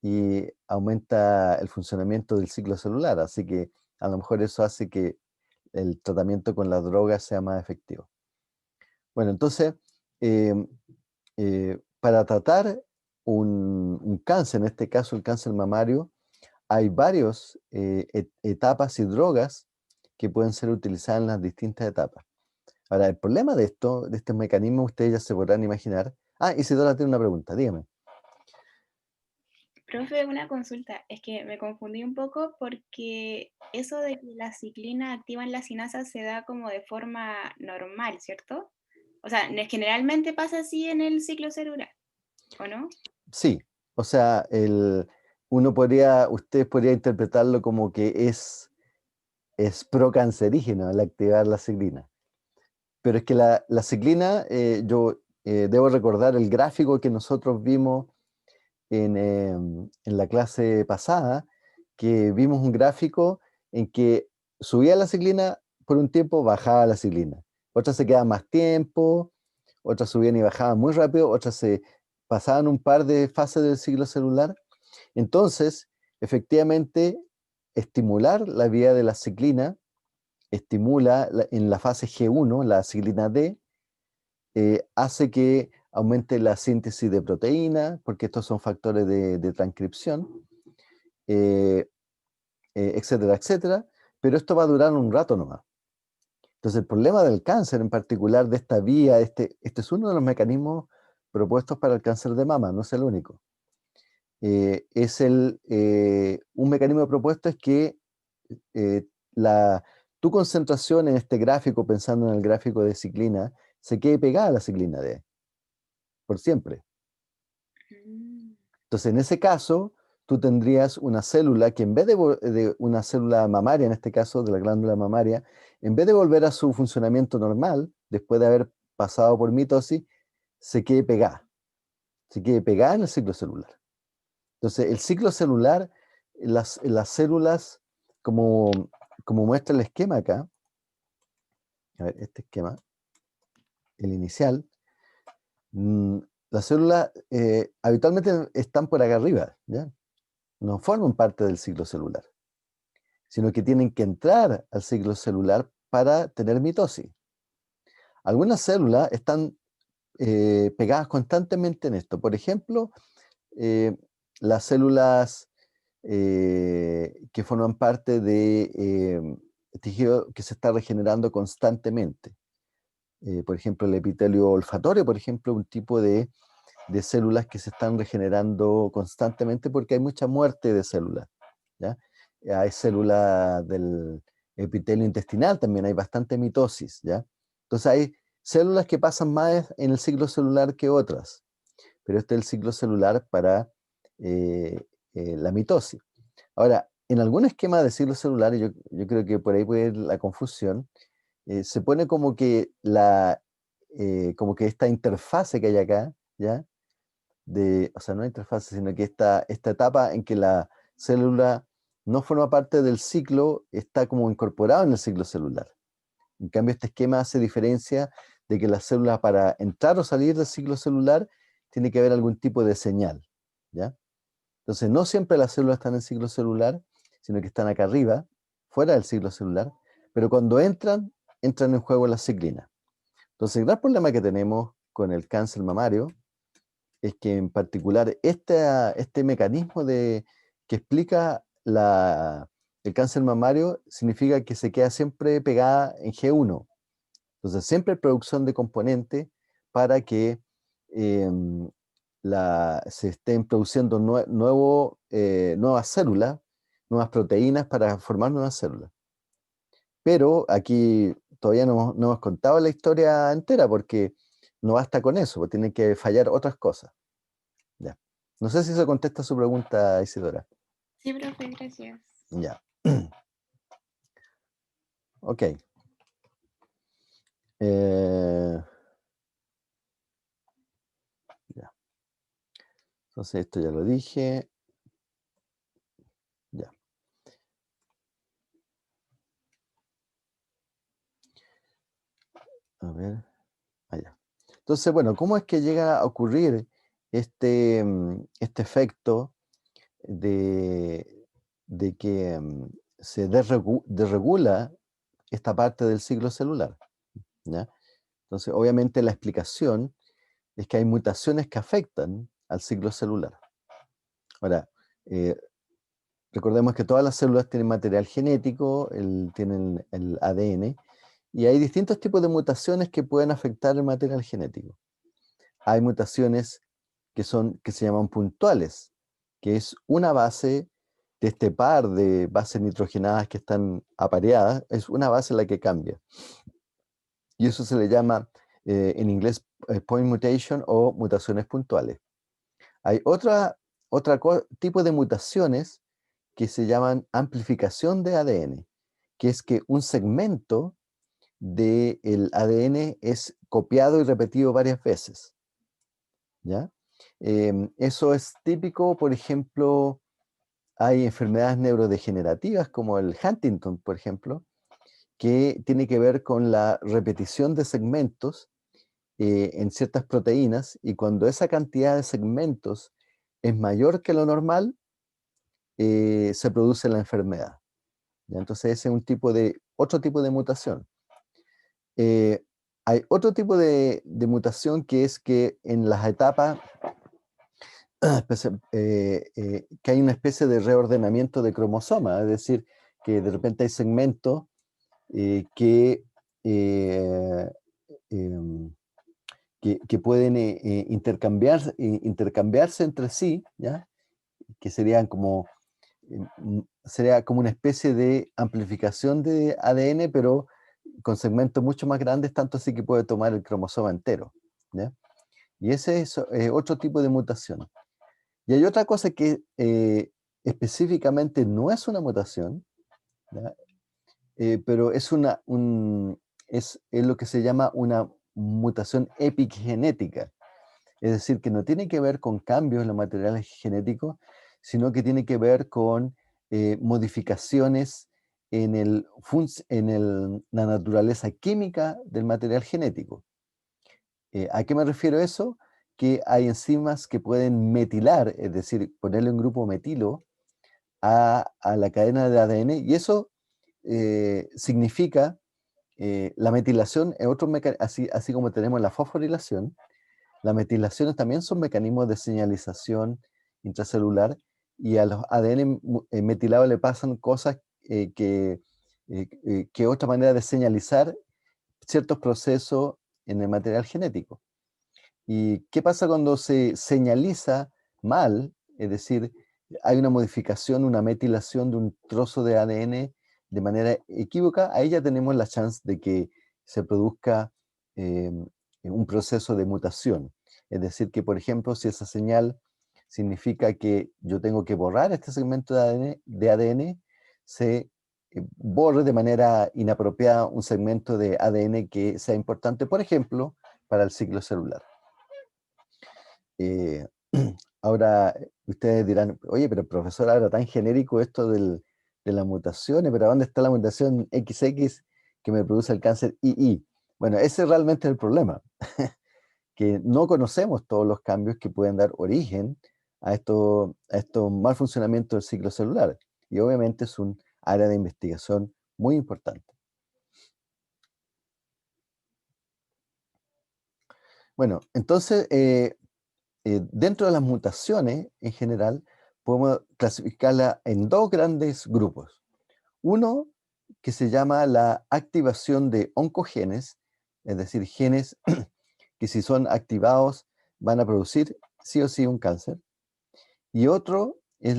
y aumenta el funcionamiento del ciclo celular, así que a lo mejor eso hace que el tratamiento con las drogas sea más efectivo. Bueno, entonces, em, para tratar un cáncer, en este caso el cáncer mamario, hay varias etapas y drogas que pueden ser utilizadas en las distintas etapas. Ahora, el problema de esto, de este mecanismo, ustedes ya se podrán imaginar. Ah, Isidora tiene una pregunta, dígame. Profe, una consulta. Es que me confundí un poco porque eso de que la ciclina activa en la sinasa se da como de forma normal, ¿cierto? O sea, generalmente pasa así en el ciclo celular, ¿o no? Sí, o sea, usted podría interpretarlo como que es procancerígeno al activar la ciclina. Pero es que la ciclina, yo debo recordar el gráfico que nosotros vimos en la clase pasada, que vimos un gráfico en que subía la ciclina por un tiempo, bajaba la ciclina. Otras se quedaban más tiempo, otras subían y bajaban muy rápido, otras se pasaban un par de fases del ciclo celular. Entonces, efectivamente, estimular la vía de la ciclina estimula en la fase G1, la ciclina D, hace que aumente la síntesis de proteína, porque estos son factores de transcripción, eh, etcétera, etcétera, pero esto va a durar un rato nomás. Entonces, el problema del cáncer en particular, de esta vía, este es uno de los mecanismos propuestos para el cáncer de mama, no es el único. Un mecanismo propuesto es que eh, tu concentración en este gráfico, pensando en el gráfico de ciclina, se quede pegada a la ciclina D, por siempre. Mm. Entonces, en ese caso, tú tendrías una célula que en vez de una célula mamaria, en este caso de la glándula mamaria, en vez de volver a su funcionamiento normal, después de haber pasado por mitosis, se quede pegada, se quede pegada en el ciclo celular. Entonces, el ciclo celular, las células, como, como muestra el esquema acá, a ver, este esquema, el inicial, mm, las células habitualmente están por acá arriba, ¿ya? No forman parte del ciclo celular, sino que tienen que entrar al ciclo celular para tener mitosis. Algunas células están pegadas constantemente en esto. Por ejemplo, eh, las células que forman parte de tejido que se está regenerando constantemente. Por ejemplo, el epitelio olfatorio, por ejemplo, un tipo de células que se están regenerando constantemente porque hay mucha muerte de células, ¿ya? Hay células del epitelio intestinal, también hay bastante mitosis, ¿ya? Entonces hay células que pasan más en el ciclo celular que otras, pero este es el ciclo celular para la mitosis. Ahora, en algún esquema de ciclo celular, yo creo que por ahí puede ir la confusión, se pone como que esta interfase que hay acá, ¿ya? O sea, no interfase, sino que esta etapa en que la célula no forma parte del ciclo, está como incorporado en el ciclo celular. En cambio, este esquema hace diferencia de que la célula para entrar o salir del ciclo celular tiene que haber algún tipo de señal, ¿ya? Entonces, no siempre las células están en el ciclo celular, sino que están acá arriba, fuera del ciclo celular, pero cuando entran en juego las ciclinas. Entonces, el gran problema que tenemos con el cáncer mamario es que en particular este mecanismo que explica el cáncer mamario significa que se queda siempre pegada en G1. Entonces, siempre hay producción de componentes para que se estén produciendo nuevas células, nuevas proteínas para formar nuevas células. Pero aquí todavía no hemos contado la historia entera porque no basta con eso, porque tienen que fallar otras cosas. Ya. No sé si eso contesta su pregunta, Isidora. Sí, profe, gracias. Ya. Ok. Ya. Entonces esto ya lo dije. Ya. A ver. Allá. Entonces, bueno, ¿cómo es que llega a ocurrir este efecto de que se desregula esta parte del ciclo celular? ¿Ya? Entonces, obviamente la explicación es que hay mutaciones que afectan al ciclo celular. Ahora, eh, recordemos que todas las células tienen material genético, tienen el ADN, y hay distintos tipos de mutaciones que pueden afectar el material genético. Hay mutaciones que se llaman puntuales, que es una base de este par de bases nitrogenadas que están apareadas, es una base la que cambia. Y eso se le llama en inglés point mutation o mutaciones puntuales. Hay tipo de mutaciones que se llaman amplificación de ADN, que es que un segmento del ADN es copiado y repetido varias veces. ¿Ya? Eso es típico, por ejemplo, hay enfermedades neurodegenerativas como el Huntington, por ejemplo, que tiene que ver con la repetición de segmentos en ciertas proteínas, y cuando esa cantidad de segmentos es mayor que lo normal, se produce la enfermedad. ¿Ya? Entonces ese es otro tipo de mutación. Hay otro tipo de mutación que es que en las etapas que hay una especie de reordenamiento de cromosomas, es decir, que de repente hay segmentos que, eh, em, que pueden intercambiarse entre sí, ¿ya? Que sería como una especie de amplificación de ADN, pero con segmentos mucho más grandes, tanto así que puede tomar el cromosoma entero, ¿ya? Y ese es otro tipo de mutación. Y hay otra cosa que específicamente no es una mutación, ¿ya? Pero es lo que se llama una mutación epigenética. Es decir, que no tiene que ver con cambios en los materiales genéticos, sino que tiene que ver con modificaciones en la naturaleza química del material genético. ¿A qué me refiero eso? Que hay enzimas que pueden metilar, es decir, ponerle un grupo metilo a la cadena de ADN, y eso significa la metilación, es así como tenemos la fosforilación, las metilaciones también son mecanismos de señalización intracelular, y a los ADN metilados le pasan cosas que otra manera de señalizar ciertos procesos en el material genético. ¿Y qué pasa cuando se señaliza mal? Es decir, hay una modificación, una metilación de un trozo de ADN de manera equívoca. Ahí ya tenemos la chance de que se produzca eh, un proceso de mutación. Es decir, que por ejemplo, si esa señal significa que yo tengo que borrar este segmento de ADN, se borre de manera inapropiada un segmento de ADN que sea importante, por ejemplo, para el ciclo celular. Eh, Ahora, ustedes dirán, oye, pero profesor, ahora tan genérico esto de las mutaciones, pero ¿dónde está la mutación XX que me produce el cáncer II? Bueno, ese es realmente el problema, que no conocemos todos los cambios que pueden dar origen a estos mal funcionamientos del ciclo celular. Y obviamente es un área de investigación muy importante. Bueno, entonces, dentro de las mutaciones en general, podemos clasificarla en dos grandes grupos. Uno que se llama la activación de oncogenes, es decir, genes que si son activados van a producir sí o sí un cáncer. Y otro es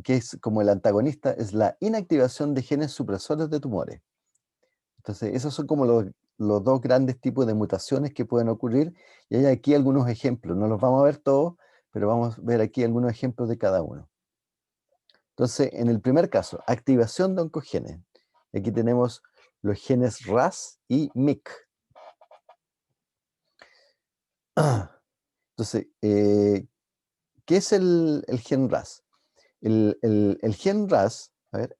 que es como el antagonista, es la inactivación de genes supresores de tumores. Entonces, esos son como los dos grandes tipos de mutaciones que pueden ocurrir. Y hay aquí algunos ejemplos. No los vamos a ver todos, pero vamos a ver aquí algunos ejemplos de cada uno. Entonces, en el primer caso, activación de oncogenes. Aquí tenemos los genes RAS y MYC. Entonces, ¿qué es el gen RAS? El gen RAS, a ver,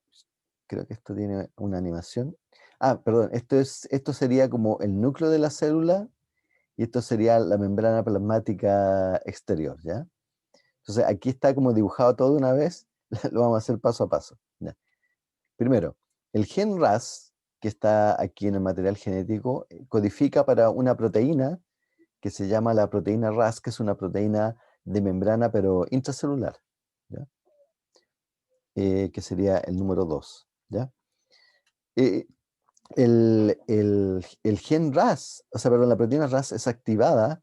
creo que esto tiene una animación. Ah, perdón, esto sería como el núcleo de la célula y esto sería la membrana plasmática exterior, ¿ya? Entonces, aquí está como dibujado todo de una vez, lo vamos a hacer paso a paso. ¿Ya? Primero, el gen RAS, que está aquí en el material genético, codifica para una proteína que se llama la proteína RAS, que es una proteína de membrana pero intracelular, ¿ya? Que sería el número 2, ¿ya? Eh, el gen RAS, o sea, perdón, la proteína RAS es activada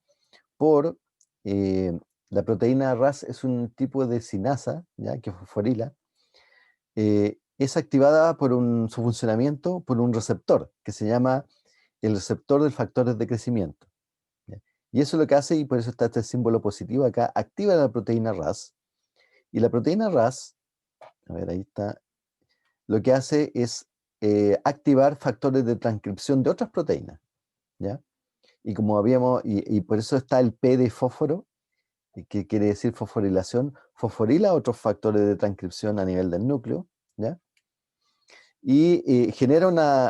por, eh, la proteína RAS es un tipo de sinasa, ¿ya? Que fosforila, es activada por su funcionamiento por un receptor que se llama el receptor de factores de crecimiento, ¿ya? Y eso es lo que hace, y por eso está este símbolo positivo acá, activa la proteína RAS, y la proteína RAS, a ver, ahí está, lo que hace es activar factores de transcripción de otras proteínas, ¿ya? Y como habíamos, y por eso está el P de fósforo, que quiere decir fosforilación, fosforila otros factores de transcripción a nivel del núcleo, ¿ya? Y genera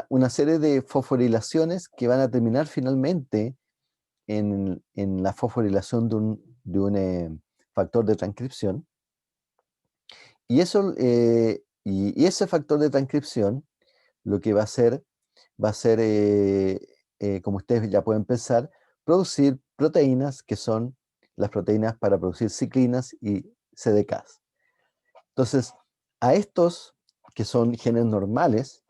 una serie de fosforilaciones que van a terminar finalmente en la fosforilación de un factor de transcripción. Y y ese factor de transcripción lo que va a ser, como ustedes ya pueden pensar, producir proteínas que son las proteínas para producir ciclinas y CDKs. Entonces, a estos, que son genes normales,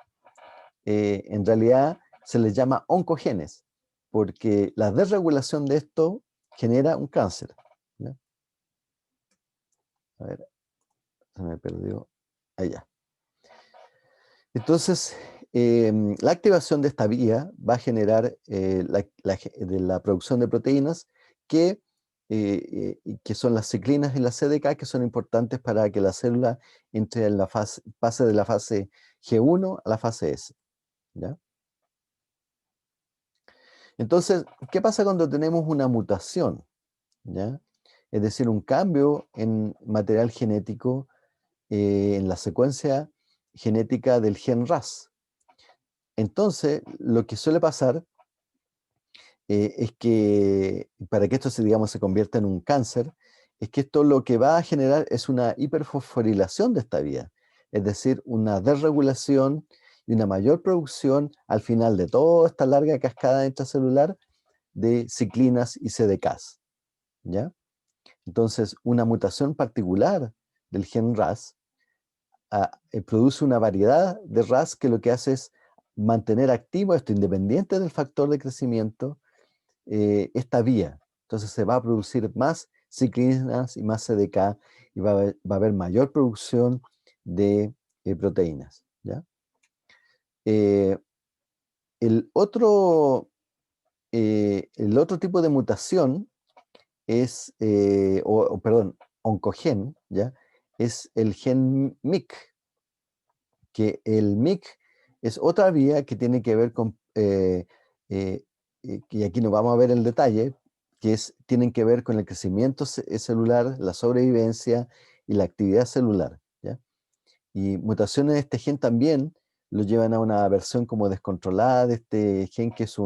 en realidad se les llama oncogenes, porque la desregulación de esto genera un cáncer, ¿ya? A ver, se me perdió. Allá. Entonces, la activación de esta vía va a generar de la producción de proteínas que son las ciclinas y las CDK, que son importantes para que la célula entre en pase de la fase G1 a la fase S, ¿ya? Entonces, ¿qué pasa cuando tenemos una mutación? ¿Ya? Es decir, un cambio en material genético, en la secuencia genética del gen RAS. Entonces, lo que suele pasar es que para que esto digamos, se convierta en un cáncer, es que esto lo que va a generar es una hiperfosforilación de esta vía, es decir, una desregulación y una mayor producción al final de toda esta larga cascada intracelular de ciclinas y CDKs, ¿ya? Entonces, una mutación particular del gen RAS produce una variedad de RAS que lo que hace es mantener activo esto, independiente del factor de crecimiento, esta vía. Entonces se va a producir más ciclinas y más CDK y va a haber mayor producción de proteínas, ¿ya? Eh, el otro, el otro tipo de mutación es, perdón, oncogen, ¿ya? Es el gen MYC, que el MYC es otra vía que tiene que ver con, y aquí no vamos a ver el detalle, tienen que ver con el crecimiento celular, la sobrevivencia y la actividad celular, ¿ya? Y mutaciones de este gen también lo llevan a una versión como descontrolada de este gen, que es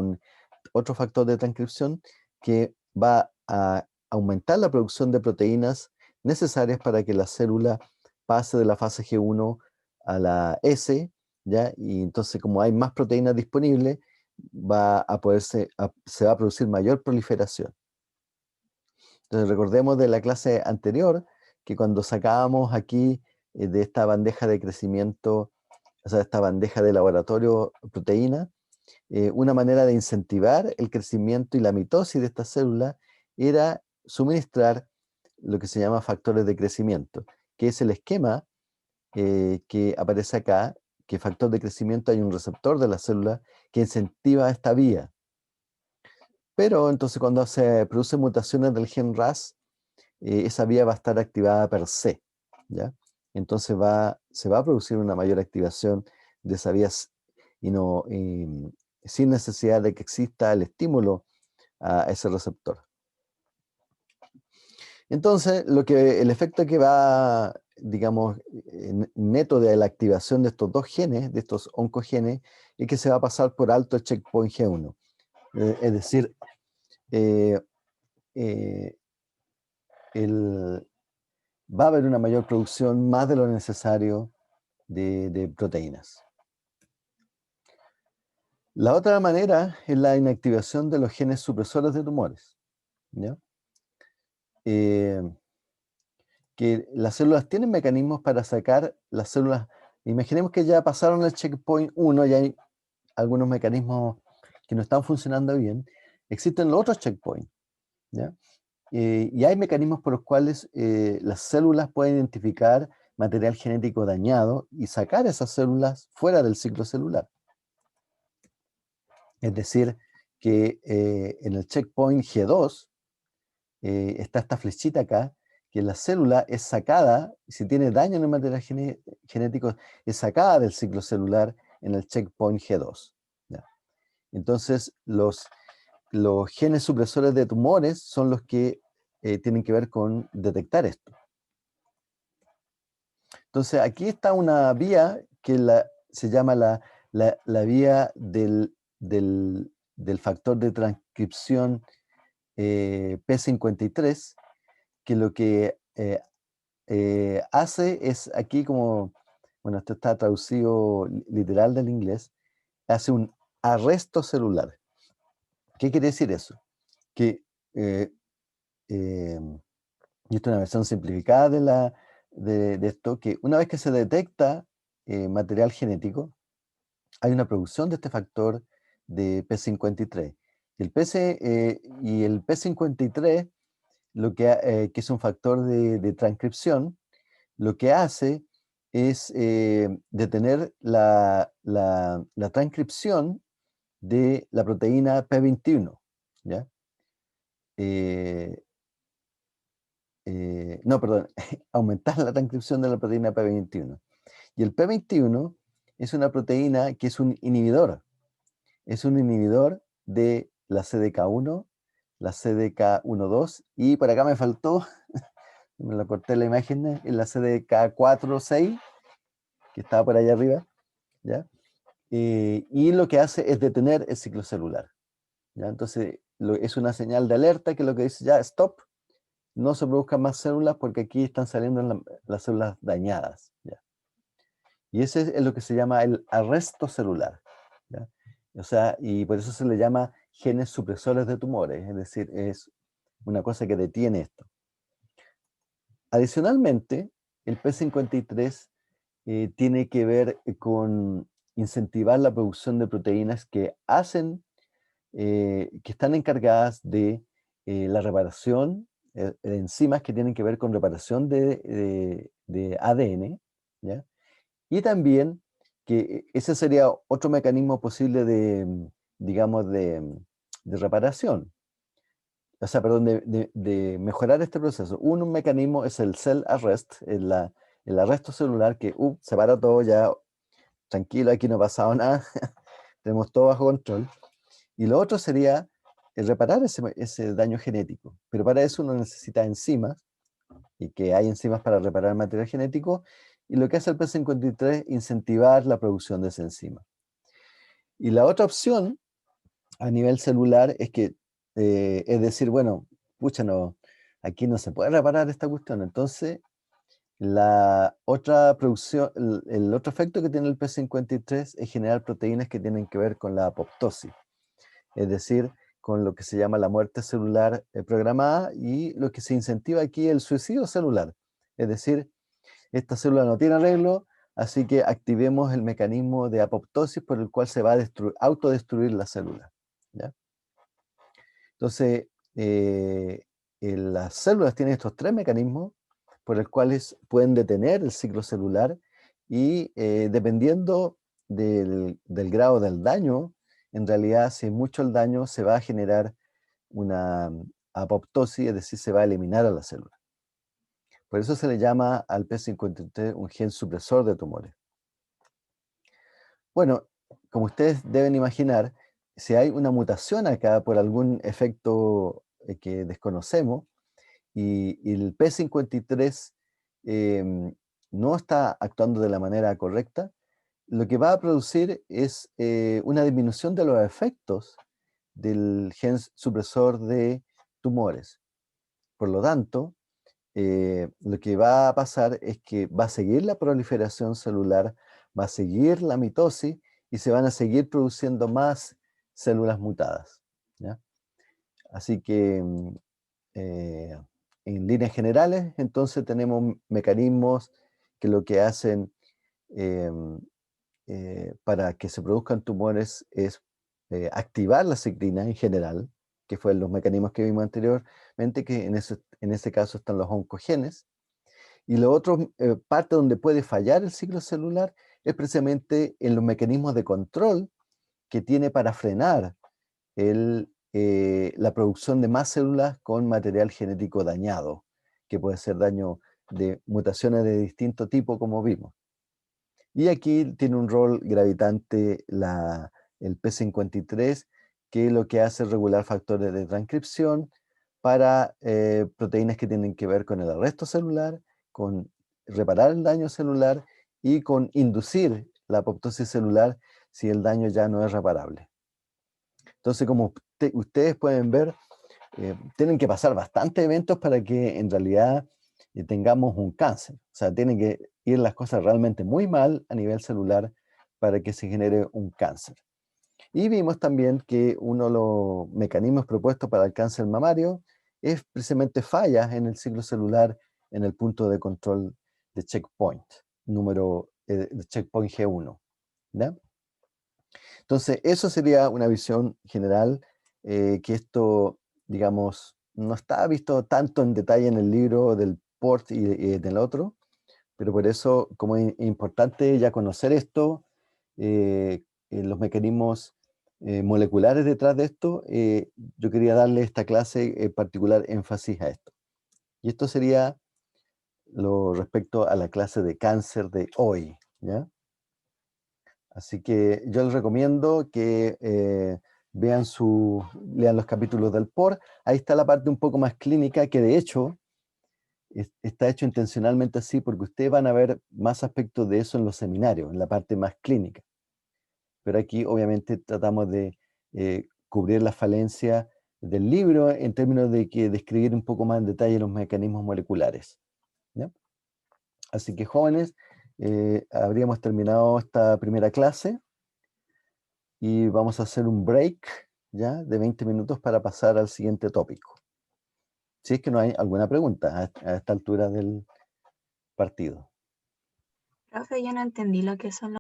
otro factor de transcripción que va a aumentar la producción de proteínas necesarias para que la célula pase de la fase G1 a la S, ¿ya? Y entonces, como hay más proteínas disponibles, se va a producir mayor proliferación. Entonces, recordemos de la clase anterior que cuando sacábamos aquí de esta bandeja de crecimiento, o sea, esta bandeja de laboratorio proteína, una manera de incentivar el crecimiento y la mitosis de estas células era suministrar lo que se llama factores de crecimiento, que es el esquema que aparece acá, que factor de crecimiento hay un receptor de la célula que incentiva esta vía. Pero entonces cuando se producen mutaciones del gen RAS, esa vía va a estar activada per se, ¿ya? Entonces se va a producir una mayor activación de esa vía sin necesidad de que exista el estímulo a ese receptor. Entonces, el efecto que va, digamos, neto de la activación de estos dos genes, de estos oncogenes, es que se va a pasar por alto el checkpoint G1. Es decir, eh, eh, va a haber una mayor producción más de lo necesario de proteínas. La otra manera es la inactivación de los genes supresores de tumores, ¿ya? Que las células tienen mecanismos para sacar las células. Imaginemos que ya pasaron el checkpoint 1 y hay algunos mecanismos que no están funcionando bien. Existen los otros checkpoints, ¿ya? Y hay mecanismos por los cuales las células pueden identificar material genético dañado y sacar esas células fuera del ciclo celular. Es decir, que en el checkpoint G2 está esta flechita acá, que la célula es sacada, si tiene daño en el material genético, es sacada del ciclo celular en el checkpoint G2. ¿Ya? Entonces, los genes supresores de tumores son los que tienen que ver con detectar esto. Entonces, aquí está una vía que se llama la vía del factor de transcripción P53, que lo que hace es aquí como, bueno, esto está traducido literal del inglés, hace un arresto celular. ¿Qué quiere decir eso? Que, y esto es una versión simplificada de esto, que una vez que se detecta material genético, hay una producción de este factor de P53. Y el P53 que es un factor de transcripción, lo que hace es detener la transcripción de la proteína P21, ¿ya? No, perdón, aumentar la transcripción de la proteína P21. Y el P21 es una proteína que es un inhibidor. Es un inhibidor de la CDK1, la CDK12, y por acá me faltó, me la corté la imagen, en la CDK4-6, que estaba por allá arriba, ¿ya? Y lo que hace es detener el ciclo celular, ¿ya? Entonces, es una señal de alerta que lo que dice ya, stop, no se produzcan más células porque aquí están saliendo las células dañadas, ¿ya? Y ese es lo que se llama el arresto celular, ¿ya? O sea, y por eso se le llama genes supresores de tumores, es decir, es una cosa que detiene esto. Adicionalmente, el P53 tiene que ver con incentivar la producción de proteínas que están encargadas de la reparación, de enzimas que tienen que ver con reparación de ADN, ¿ya? Y también que ese sería otro mecanismo posible digamos, de reparación. O sea, perdón, de mejorar este proceso. Un mecanismo es el cell arrest, el arresto celular que se para todo ya, tranquilo, aquí no ha pasado nada, tenemos todo bajo control. Y lo otro sería reparar ese daño genético. Pero para eso uno necesita enzimas, y que hay enzimas para reparar material genético, y lo que hace el P53 es incentivar la producción de esa enzima. Y la otra opción a nivel celular es decir, bueno, pucha, no, aquí no se puede reparar esta cuestión. Entonces, la otra producción, el otro efecto que tiene el P53 es generar proteínas que tienen que ver con la apoptosis, es decir, con lo que se llama la muerte celular programada, y lo que se incentiva aquí es el suicidio celular. Es decir, esta célula no tiene arreglo, así que activemos el mecanismo de apoptosis por el cual se va a autodestruir la célula, ¿ya? Entonces, las células tienen estos tres mecanismos por los cuales pueden detener el ciclo celular, y dependiendo del grado del daño, en realidad, si es mucho el daño, se va a generar una apoptosis, es decir, se va a eliminar a la célula. Por eso se le llama al P53 un gen supresor de tumores. Bueno, como ustedes deben imaginar, si hay una mutación acá por algún efecto que desconocemos, y el P53 no está actuando de la manera correcta, lo que va a producir es una disminución de los efectos del gen supresor de tumores. Por lo tanto, lo que va a pasar es que va a seguir la proliferación celular, va a seguir la mitosis, y se van a seguir produciendo más células mutadas, ¿ya? Así que eh, en líneas generales, entonces tenemos mecanismos que lo que hacen em, para que se produzcan tumores es activar la ciclina en general, que fue los mecanismos que vimos anteriormente, que en ese caso están los oncogenes. Y lo otro, parte donde puede fallar el ciclo celular, es precisamente en los mecanismos de control que tiene para frenar la producción de más células con material genético dañado, que puede ser daño de mutaciones de distinto tipo, como vimos. Y aquí tiene un rol gravitante el P53, que lo que hace es regular factores de transcripción para proteínas que tienen que ver con el arresto celular, con reparar el daño celular y con inducir la apoptosis celular si el daño ya no es reparable. Entonces, como ustedes pueden ver, tienen que pasar bastantes eventos para que en realidad tengamos un cáncer. O sea, tienen que ir las cosas realmente muy mal a nivel celular para que se genere un cáncer. Y vimos también que uno de los mecanismos propuestos para el cáncer mamario es precisamente fallas en el ciclo celular en el punto de control de checkpoint, de checkpoint G1, ¿ya? Entonces, eso sería una visión general, que esto, digamos, no está visto tanto en detalle en el libro del PORT y del otro, pero por eso, como es importante ya conocer esto, los mecanismos moleculares detrás de esto, yo quería darle esta clase en particular énfasis a esto. Y esto sería lo respecto a la clase de cáncer de hoy, ¿ya? Así que yo les recomiendo que lean los capítulos del POR. Ahí está la parte un poco más clínica, que de hecho está hecho intencionalmente así porque ustedes van a ver más aspectos de eso en los seminarios, en la parte más clínica. Pero aquí obviamente tratamos de cubrir la falencia del libro en términos de que describir un poco más en detalle los mecanismos moleculares, ¿ya? Así que jóvenes, habríamos terminado esta primera clase. Y vamos a hacer un break ya de 20 minutos para pasar al siguiente tópico. Si es que no hay alguna pregunta a esta altura del partido. Profe, yo no entendí lo que son